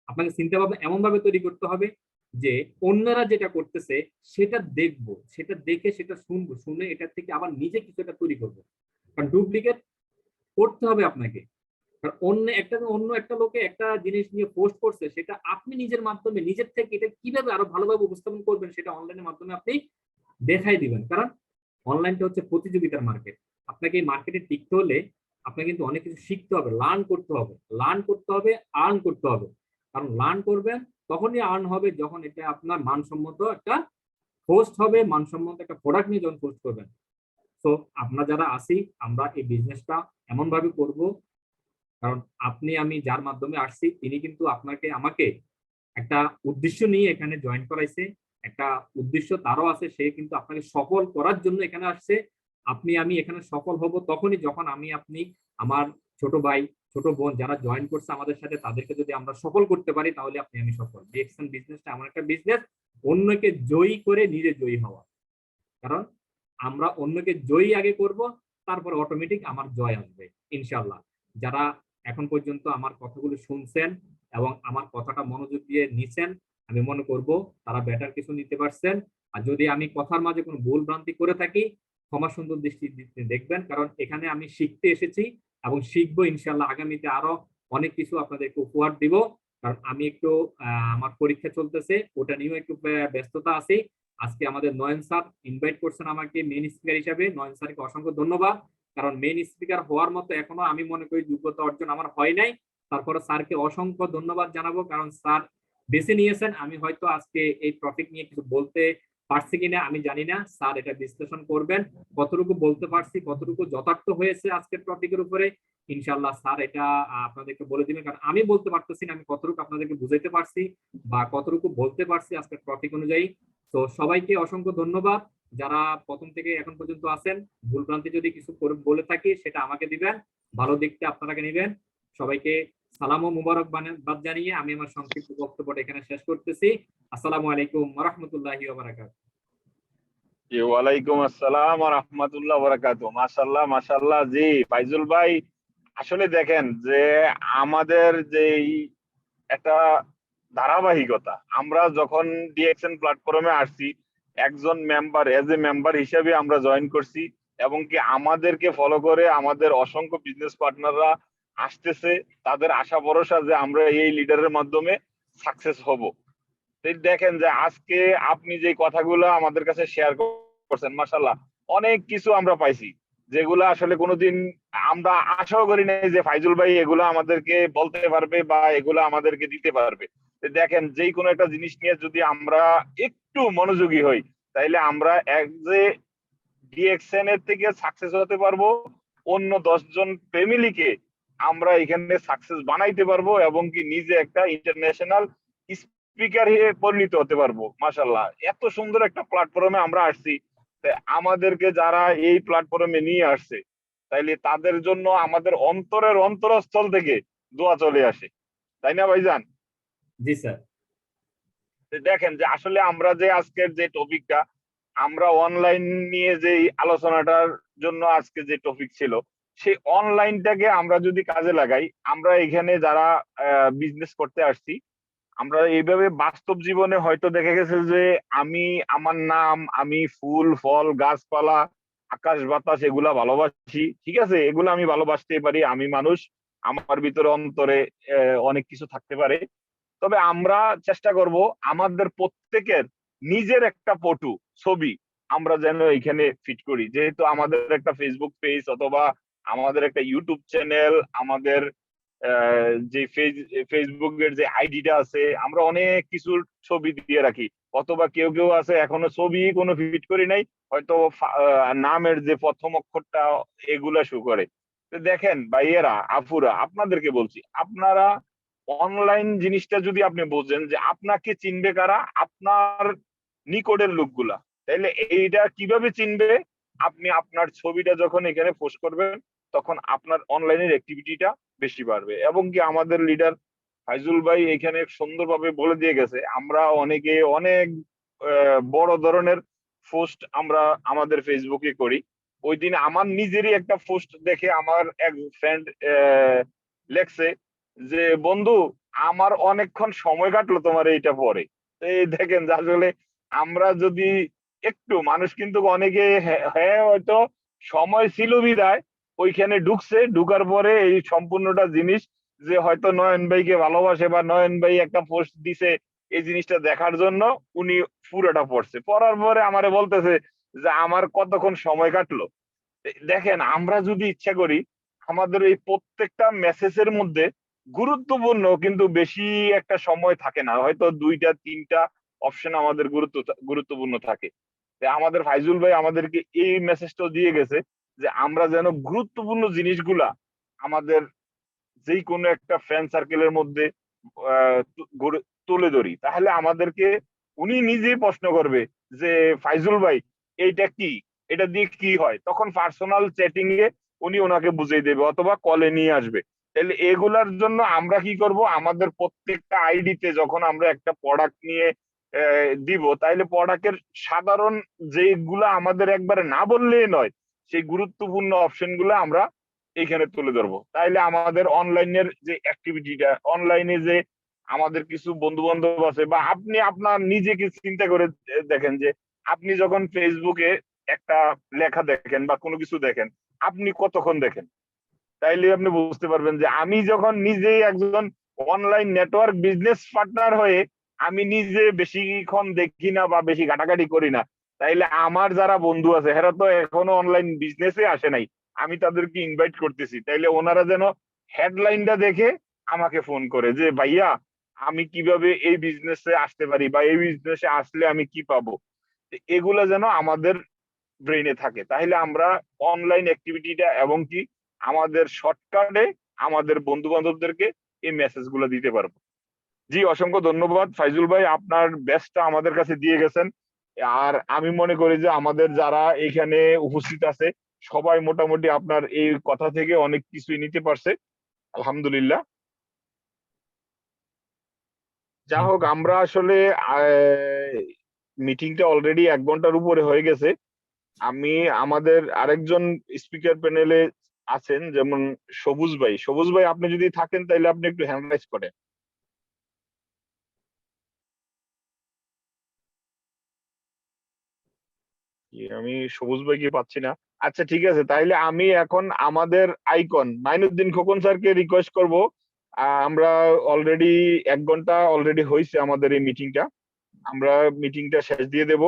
আপনাকে চিন্তা ভাবনা এমন ভাবে তৈরি করতে হবে যে অন্যরা যেটা করতেছে সেটা দেখবো, সেটা দেখে সেটা শুনবো, শুনে এটা থেকে আবার নিজে কিছু একটা তৈরি করবো। কারণ ডুপ্লিকেট করতে হবে আপনাকে, কারণ অন্য একটা লোকে একটা জিনিস নিয়ে পোস্ট করছে, সেটা আপনি নিজের মাধ্যমে নিজের থেকে এটা কিভাবে আরো ভালোভাবে উপস্থাপন করবেন সেটা অনলাইনের মাধ্যমে আপনি দেখাই দিবেন। কারণ অনলাইনটা হচ্ছে প্রতিযোগিতার মার্কেট। আপনাকে এই মার্কেটে টিকতে হলে আপনাকে কিন্তু অনেক কিছু শিখতে হবে, লার্ন করতে হবে, আর্ন করতে হবে। কারণ লার্ন করবেন তখনই আর্ন হবে যখন এটা আপনার মানসম্মত একটা পোস্ট হবে, মানসম্মত একটা প্রোডাক্ট নিয়ে যখন পোস্ট করবেন। তো আমরা যারা আছি আমরা এই বিজনেসটা এমন ভাবে করব, কারণ আপনি আমি যার মাধ্যমে আসছি তিনি কিন্তু আমাকে একটা উদ্দেশ্য নিয়ে এখানে জয়েন করাইছে, একটা উদ্দেশ্য তারও আছে, সে কিন্তু আপনাকে সফল করার জন্য এখানে আসছে। আমি এখানে সফল হব তখনই যখন আপনি আমার ছোট ভাই ছোট বোন যারা জয়েন করছে আমাদের সাথে তাদেরকে যদি আমরা সফল করতে পারি তাহলে আমি সফল। ডিএক্সএন বিজনেসটা এমন একটা বিজনেস অন্যকে জয়ী করে নিজে জয়ী হওয়া, কারণ আমরা অন্যকে জয়ী আগে করব, তারপর অটোমেটিক আমার জয় আসবে ইনশাল্লাহ। যারা এখন পর্যন্ত আমার কথাগুলো শুনছেন এবং আমার কথাটা মনোযোগ দিয়ে নিছেন, আমি মনে করব তারা বেটার কিছু নিতে পারছেন। আর যদি আমি কথার মাঝে কোনো ভুল ভ্রান্তি করে থাকি ক্ষমা সুন্দর দৃষ্টি দেখবেন, কারণ এখানে আমি শিখতে এসেছি এবং শিখবো ইনশাল্লাহ। আগামীতে আরো অনেক কিছু আপনাদেরকে উপহার দিব, কারণ আমি একটু আমার পরীক্ষা চলতেছে, ওটা নিয়েও একটু ব্যস্ততা আছি। আজকে আমাদের নয়ন স্যার ইনভাইট করছেন আমাকে মেইন স্পিকার হিসাবে। নয়ন স্যারকে অসংখ্য ধন্যবাদ, কারণ মেইন স্পিকার হওয়ার মতো এখনো আমি মনে করি যোগ্যতা অর্জন আমার হয় নাই। তারপরে স্যারকে অসংখ্য ধন্যবাদ জানাবো, কারণ স্যার বেছে নিয়েছেন। আমি হয়তো আজকে এই টপিক নিয়ে কিছু বলতে পারছি কিনা আমি জানি না, স্যার এটা বিশ্লেষণ করবেন কতটুকু বলতে পারছি, কতটুকু যথার্থ হয়েছে আজকের টপিকের উপরে। ইনশাল্লাহ স্যার এটা আপনাদেরকে বলে দিবেন, কারণ আমি বলতে পারতেছি না আমি কতটুকু আপনাদেরকে বুঝাইতে পারছি বা কতটুকু বলতে পারছি আজকের টপিক অনুযায়ী। তো সবাইকে অসংখ্য ধন্যবাদ যারা প্রথম থেকে এখন পর্যন্ত আছেন। ভুলভ্রান্তি যদি কিছু বলে থাকি সেটা আমাকে দিবেন, ভালো দিকটা আপনারা নেবেন। সবাইকে সালাম ও মুবারকবাদ জানিয়ে আমি আমার সংক্ষিপ্ত বক্তব্যটা এখানে শেষ করতেছি। আসসালামু আলাইকুম ওয়া রাহমাতুল্লাহি ওয়া বারাকাতুহু। ওয়ালাইকুম আসসালাম ওয়া রাহমাতুল্লাহি ওয়া বারাকাতুহু। মাশাআল্লাহ মাশাআল্লাহ। জি ফাইজুল ভাই, আসলে দেখেন যে আমাদের যে একটা ধারাবাহিকতা, আমরা যখন ডিএক্সএন প্ল্যাটফর্মে আসছি একজন মেম্বার এজ এ মেম্বার হিসেবে আমরা জয়েন করছি, এবং কি আমাদেরকে ফলো করে আমাদের অসংখ্য বিজনেস পার্টনাররা আসতেছে, তাদের আশা ভরসা যে আমরা এই লিডারের মাধ্যমে সাকসেস হব। দেখেন যে আজকে আপনি যে কথাগুলো আমাদের কাছে শেয়ার করছেন, মাশাআল্লাহ অনেক কিছু আমরা পাইছি যেগুলো আসলে কোনোদিন আমরা আশাও করি নাই যে ফাইজুল ভাই এগুলো আমাদেরকে বলতে পারবে বা এগুলো আমাদেরকে দিতে পারবে। দেখেন যে কোনো একটা জিনিস নিয়ে যদি আমরা একটু মনোযোগী হই, তাইলে আমরা এক যে ডিএক্সএন এর থেকে সাকসেস হতে পারবো, অন্য 10 জন ফ্যামিলিকে আমরা এখানে সাকসেস বানাইতে পারবো এবং কি নিজে একটা ইন্টারন্যাশনাল স্পিকার হয়ে পরিণত হতে পারবো। মাশাল্লাহ, এত সুন্দর একটা প্ল্যাটফর্মে আমরা আসছি। আমাদেরকে যারা এই প্ল্যাটফর্মে নিয়ে আসছে, তাইলে তাদের জন্য আমাদের অন্তরের অন্তরস্থল থেকে দোয়া চলে আসে, তাই না ভাইজান? জি স্যার। দেখেন যে আসলে আমরা যে আজকের যে টপিকটা, আমরা অনলাইন নিয়ে যে আলোচনাটার জন্য আজকে যে টপিক ছিল, সেই অনলাইনটাকে আমরা যদি কাজে লাগাই, আমরা এখানে যারা বিজনেস করতে আসছি, আমরা এইভাবে বাস্তব জীবনে হয়তো দেখা গেছে যে আমার নাম, আমি ফুল ফল গাছপালা আকাশ বাতাস এগুলা ভালোবাসি, ঠিক আছে, এগুলো আমি ভালোবাসতে পারি, আমি মানুষ, আমার ভিতরে অন্তরে অনেক কিছু থাকতে পারে। তবে আমরা চেষ্টা করব আমাদের প্রত্যেকের নিজের একটা ফটো ছবি আমরা যেন এখানে ফিট করি, যেহেতু আমাদের একটা ফেসবুক পেজ অথবা আমাদের একটা ইউটিউব চ্যানেল, আমাদের যে ফেসবুকের যে আইডিটা আছে, আমরা অনেক কিছুর ছবি দিয়ে রাখি, অথবা কেউ কেউ আছে এখনো ছবি কোনো ফিট করি নাই, হয়তো নামের যে প্রথম অক্ষরটা এগুলা শো করে। তো দেখেন ভাইয়েরা আফুরা, আপনাদেরকে বলছি, আপনারা অনলাইন জিনিসটা যদি আপনি বোঝেন যে আপনাকে চিনবে কারা, আপনার নিকটের লোকগুলা, তাইলে এইটা কিভাবে চিনবে? আপনি আপনার ছবিটা যখন এখানে পোস্ট করবেন, তখন আপনার অনলাইনের অ্যাক্টিভিটিটা বেশি বাড়বে। এবং কি আমাদের লিডার ফাইজুল ভাই এখানে সুন্দরভাবে বলে দিয়ে গেছে, আমরা অনেকে অনেক বড় ধরনের পোস্ট আমরা আমাদের ফেসবুকে করি। ওই দিন আমার নিজেরই একটা পোস্ট দেখে আমার এক ফ্রেন্ড লেখছে যে, বন্ধু আমার অনেকক্ষণ সময় কাটলো তোমার এইটা পরে। এই দেখেন যে আসলে আমরা যদি একটু, মানুষ কিন্তু অনেকে হ্যাঁ হয়তো সময় ছিল বিদায় ওইখানে ঢুকছে, ঢুকার পরে এই সম্পূর্ণটা জিনিস যে হয়তো নয়ন ভাইকে ভালোবাসে বা নয়ন ভাই একটা পোস্ট দিছে এই জিনিসটা দেখার জন্য উনি পুরোটা পড়ছে, পড়ার পরে আমারে বলতেছে যে আমার কতক্ষণ সময় কাটলো। দেখেন আমরা যদি ইচ্ছা করি, আমাদের এই প্রত্যেকটা মেসেজের মধ্যে গুরুত্বপূর্ণ কিন্তু বেশি একটা সময় থাকে না, হয়তো 2টা 3টা অপশন আমাদের গুরুত্বপূর্ণ থাকে। আমাদের ফাইজুল ভাই আমাদেরকে এই মেসেজটাও দিয়ে গেছে যে আমরা যেন গুরুত্বপূর্ণ জিনিসগুলা আমাদের যেই কোনো একটা ফ্রেন্ড সার্কেলের মধ্যে তুলে ধরি, তাহলে আমাদেরকে উনি নিজেই প্রশ্ন করবে যে ফাইজুল ভাই এইটা কি, এটা দিয়ে কি হয়, তখন পার্সোনাল চ্যাটিং এ উনি ওনাকে বুঝিয়ে দেবে অথবা কলে নিয়ে আসবে। তাহলে এগুলার জন্য আমরা কি করব, আমাদের প্রত্যেকটা আইডিতে যখন আমরা একটা প্রোডাক্ট নিয়ে দিব, তাইলে প্রোডাক্টের সাধারণ যেগুলা আমাদের একবারে না বললেই নয়, সেই গুরুত্বপূর্ণ অপশন গুলো আমরা এইখানে তুলে ধরবো। তাইলে আমাদের অনলাইনের যে অ্যাক্টিভিটিটা, অনলাইনে যে আমাদের কিছু বন্ধু বান্ধব আছে, বা আপনি আপনার নিজেকে চিন্তা করে দেখেন যে আপনি যখন ফেসবুকে একটা লেখা দেখেন বা কোনো কিছু দেখেন, আপনি কতক্ষণ দেখেন, তাইলে আপনি বুঝতে পারবেন যে আমি যখন নিজেই একজন অনলাইন নেটওয়ার্ক বিজনেস পার্টনার হয়ে আমি নিজে বেশিক্ষণ দেখি না বা বেশি ঘাটাঘাটি করি না, তাইলে আমার যারা বন্ধু আছে এরা তো এখনো অনলাইন বিজনেসে আসে নাই, আমি তাদেরকে ইনভাইট করতেছি, তাইলে ওনারা যেন হেডলাইনটা দেখে আমাকে ফোন করে যে ভাইয়া আমি কিভাবে এই বিজনেসে আসতে পারি বা এই বিজনেসে আসলে আমি কি পাবো, এগুলা যেন আমাদের ব্রেইনে থাকে, তাহলে আমরা অনলাইন অ্যাক্টিভিটিটা এবং কি আমাদের শর্টকাটে আমাদের বন্ধু বান্ধবদেরকে এই মেসেজ গুলো দিতে পারবো। জি, অসংখ্য ধন্যবাদ ফাইজুল ভাই, আপনার বেস্টটা আমাদের কাছে দিয়ে গেছেন। আর আমি মনে করি যে আমাদের যারা এখানে উপস্থিত আছে সবাই মোটামুটি আপনার এই কথা থেকে অনেক কিছুই নিতে পারছে, আলহামদুলিল্লাহ। যা হোক, আমরা আসলে মিটিংটা অলরেডি 1 ঘন্টার উপরে হয়ে গেছে। আমি আমাদের আরেকজন স্পিকার প্যানেলে আছেন, যেমন সবুজ ভাই। সবুজ ভাই আপনি যদি থাকেন তাহলে আপনি একটু হ্যান্ড রাইজ করেন। আমি সবুজ ভাইকে পাচ্ছি না। আচ্ছা ঠিক আছে, তাইলে আমি এখন আমাদের আইকন মাইনুদ্দিন খোকন স্যারকে রিকোয়েস্ট করব। আমরা অলরেডি 1 ঘন্টা অলরেডি হয়েছে আমাদের এই মিটিংটা, আমরা মিটিংটা শেষ দিয়ে দেব।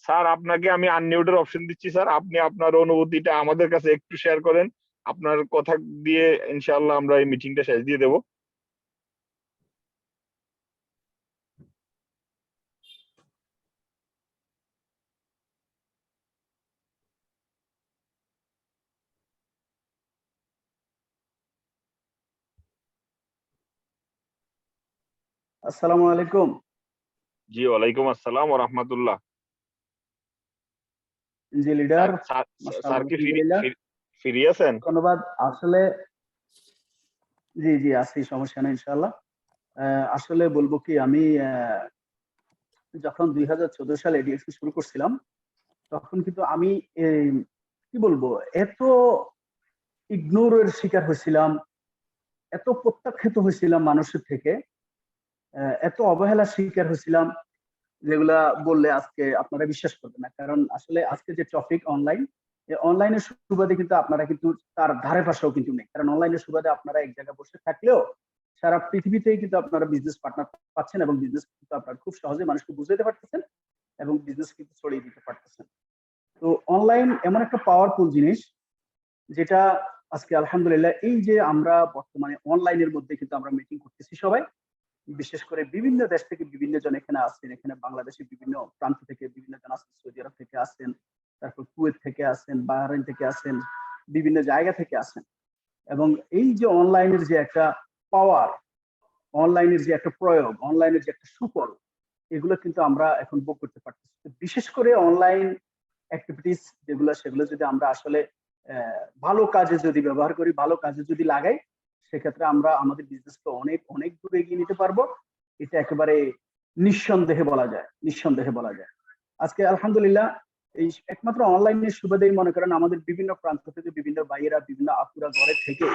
স্যার আপনাকে আমি আনমিউটের অপশন দিচ্ছি, স্যার আপনি আপনার অনুভূতিটা আমাদের কাছে একটু শেয়ার করেন, আপনার কথা দিয়ে ইনশাআল্লাহ আমরা এই মিটিংটা শেষ দিয়ে দেব। আসসালামু আলাইকুম। জি ওয়ালাইকুম আসসালাম ওয়া রাহমাতুল্লাহ। জি লিডার, স্যার মাশাআল্লাহ কি আলহামদুলিল্লাহ। ফ্রি আছেন? ধন্যবাদ। আসলে জি, জি আছি, সমস্যা নেই ইনশাআল্লাহ। আসলে বলব কি আমি যখন ২০১৪ সালে ডিএক্সি শুরু করছিলাম, তখন কিন্তু আমি এই কি বলবো এত ইগনোর এর শিকার হয়েছিলাম, এত প্রত্যাখ্যাত হয়েছিলাম মানুষের থেকে, এত অবহেলার শিকার হয়েছিলাম যেগুলা বললে আজকে আপনারা বিশ্বাস করবেন না। কারণ আসলে আজকে যে টপিক অনলাইন, এই অনলাইনের সুবাদে কিন্তু আপনারা কিন্তু তার ধারে পাশেও কিন্তু নেই। কারণ অনলাইনের সুবাদে আপনারা এক জায়গায় বসে থাকলেও সারা পৃথিবীতেই কিন্তু আপনারা বিজনেস পার্টনার পাচ্ছেন এবং বিজনেস কিন্তু আপনারা খুব সহজে মানুষকে বুঝাতে পারতেছেন এবং বিজনেস কিন্তু ছড়িয়ে দিতে পারতেছেন। তো অনলাইন এমন একটা পাওয়ারফুল জিনিস যেটা আজকে আলহামদুলিল্লাহ এই যে আমরা বর্তমানে অনলাইনের মধ্যে কিন্তু আমরা মিটিং করতেছি সবাই, বিশেষ করে বিভিন্ন দেশ থেকে বিভিন্ন জন এখানে আসছেন, এখানে বাংলাদেশের বিভিন্ন প্রান্ত থেকে বিভিন্ন জন আসছেন, সৌদি আরব থেকে আসছেন, তারপর কুয়েত থেকে আসছেন, বাহরাইন থেকে আসছেন, বিভিন্ন জায়গা থেকে আসেন। এবং এই যে অনলাইনের যে একটা পাওয়ার, অনলাইনের যে একটা প্রয়োগ, অনলাইনের যে একটা সুফল, এগুলো কিন্তু আমরা এখন ভোগ করতে পারতেছি। তো বিশেষ করে অনলাইন অ্যাক্টিভিটিস যেগুলো, সেগুলো যদি আমরা আসলে ভালো কাজে যদি ব্যবহার করি, ভালো কাজে যদি লাগাই, সেক্ষেত্রে আমরা আমাদের বিজনেসকে অনেক অনেক দূরে এগিয়ে নিতে পারবো। এটা একেবারে নিঃসন্দেহে বলা যায়, নিঃসন্দেহে বলা যায়। আজকে আলহামদুলিল্লাহ এই একমাত্র অনলাইনের সুবাদেই মনে করেন আমাদের বিভিন্ন প্রান্ত থেকে বিভিন্ন ভাইয়েরা, বিভিন্ন আপুরা ঘরে থেকে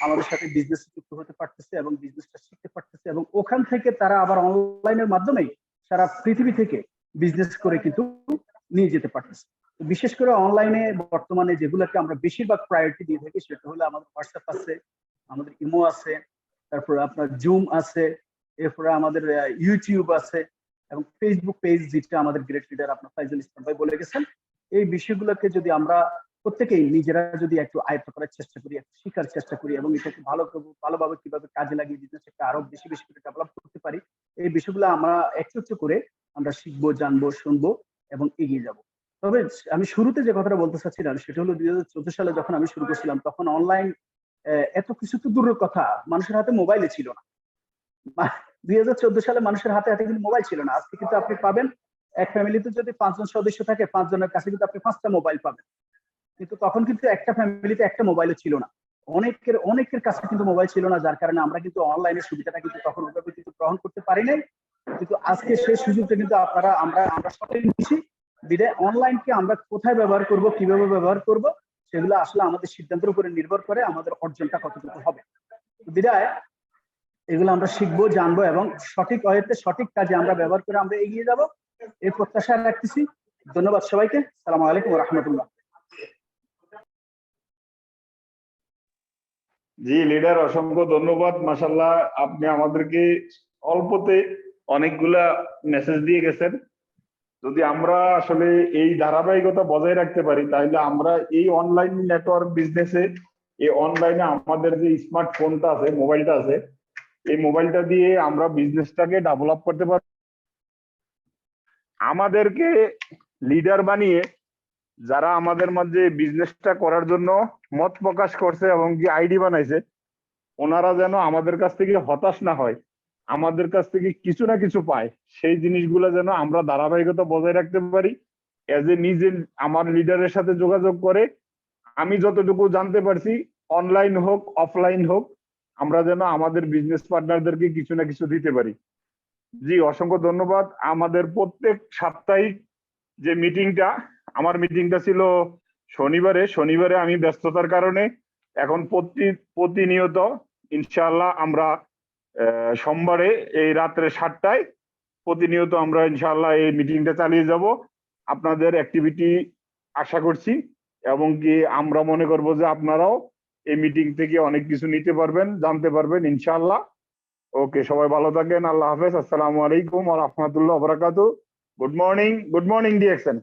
আমাদের সাথে বিজনেস যুক্ত হতে পারতেছে এবং বিজনেসটা শিখতে পারতেছে এবং ওখান থেকে তারা আবার অনলাইনের মাধ্যমে সারা পৃথিবী থেকে বিজনেস করে কিন্তু নিয়ে যেতে পারতেছে। বিশেষ করে অনলাইনে বর্তমানে যেগুলোকে আমরা বেশিরভাগ প্রায়োরিটি দিয়ে থাকি সেটা হলো আমাদের হোয়াটসঅ্যাপ আছে, আমাদের ইমো আছে, তারপরে আপনার জুম আছে, এরপরে আমাদের ইউটিউব আছে এবং ফেসবুক পেজ, যেটা আমাদের গ্রেট লিডার আপনার ফাইজুল ইসলাম ভাই বলে গেছেন। এই বিষয়গুলোকে যদি আমরা প্রত্যেকেই নিজেরা যদি একটু আয়ত্ত করার চেষ্টা করি, একটু শিখার চেষ্টা করি এবং এটাকে ভালোভাবে কিভাবে কাজে লাগিয়ে বিজনেসকে আরো বেশি বেশি করে ডেভেলপ করতে পারি, এই বিষয়গুলো আমরা একটু একটু করে আমরা শিখবো, জানবো, শুনবো এবং এগিয়ে যাব। তবে আমি শুরুতে যে কথাটা বলতে চাচ্ছিলাম সেটা হলো ২০১৪ সালে যখন আমি শুরু করছিলাম তখন অনলাইন এত কিছু তো দূরের কথা, মানুষের হাতে মোবাইলে ছিল না। ২০১৪ সালে মানুষের হাতে হাতে কিন্তু মোবাইল ছিল না। আজকে কিন্তু আপনি পাবেন এক ফ্যামিলিতে যদি ৫ জন সদস্য থাকে, ৫ জনের কাছে কিন্তু আপনি ৫টা মোবাইল পাবেন। কিন্তু তখন কিন্তু একটা ফ্যামিলিতে একটা মোবাইলও ছিল না। অনেকের কাছে কিন্তু মোবাইল ছিল না, যার কারণে আমরা কিন্তু অনলাইনের সুবিধাটা কিন্তু তখন ওইভাবে কিন্তু গ্রহণ করতে পারি নাই। কিন্তু আজকে সেই সুযোগটা কিন্তু আমরা সকলে নিচ্ছি। বিধায় অনলাইনকে আমরা কোথায় ব্যবহার করব, কিভাবে ব্যবহার করব, সেগুলো আসলে আমাদের সিদ্ধান্তের উপরে নির্ভর করে আমাদের অর্জনটা কতটুকু হবে। বিধায় এগুলো আমরা শিখবো, জানবো এবং সঠিক ওয়েতে সঠিক কাজে আমরা ব্যবহার করে আমরা এগিয়ে যাব, এই প্রত্যাশা রাখতেছি। ধন্যবাদ সবাইকে। আসসালামু আলাইকুম ওয়া রাহমাতুল্লাহ। জি লিডার, অসংখ্য ধন্যবাদ। মাশাআল্লাহ, আপনি আমাদেরকে অল্পতে অনেকগুলা মেসেজ দিয়ে গেছেন। যদি আমরা আসলে এই ধারাবাহিকতা বজায় রাখতে পারি তাহলে আমরা এই অনলাইন নেটওয়ার্ক বিজনেসে, এই অনলাইনে আমাদের যে স্মার্টফোনটা আছে, মোবাইলটা আছে, এই মোবাইলটা দিয়ে আমরা বিজনেসটাকে ডেভেলপ করতে পারবো। আমাদেরকে লিডার বানিয়ে যারা আমাদের মধ্যে বিজনেসটা করার জন্য মত প্রকাশ করছে এবং কি আইডি বানাইছে, ওনারা যেন আমাদের কাছ থেকে হতাশ না হয়, আমাদের কাছ থেকে কিছু না কিছু পায়, সেই জিনিসগুলো যেন আমরা ধারাবাহিকতা বজায় রাখতে পারি। এজ এ নিজে আমার লিডারের সাথে যোগাযোগ করে আমি যতটুকু জানতে পারছি, অনলাইন হোক অফলাইন হোক, আমরা যেন আমাদের বিজনেস পার্টনারদেরকে কিছু না কিছু দিতে পারি। জি অসংখ্য ধন্যবাদ। আমাদের প্রত্যেক সাপ্তাহিক যে মিটিংটা, আমার মিটিংটা ছিল শনিবারে আমি ব্যস্ততার কারণে এখন প্রতিনিয়ত ইনশাআল্লাহ আমরা সোমবারে এই রাত্রে 7টায় প্রতিনিয়ত আমরা ইনশাআল্লাহ এই মিটিংটা চালিয়ে যাব। আপনাদের অ্যাক্টিভিটি আশা করছি এবং কি আমরা মনে করব যে আপনারাও এই মিটিং থেকে অনেক কিছু নিতে পারবেন, জানতে পারবেন ইনশাআল্লাহ। ওকে, সবাই ভালো থাকেন। আল্লাহ হাফেজ। আসসালামু আলাইকুম ওয়া রাহমাতুল্লাহি ওয়া বারাকাতুহু। Good morning DXN.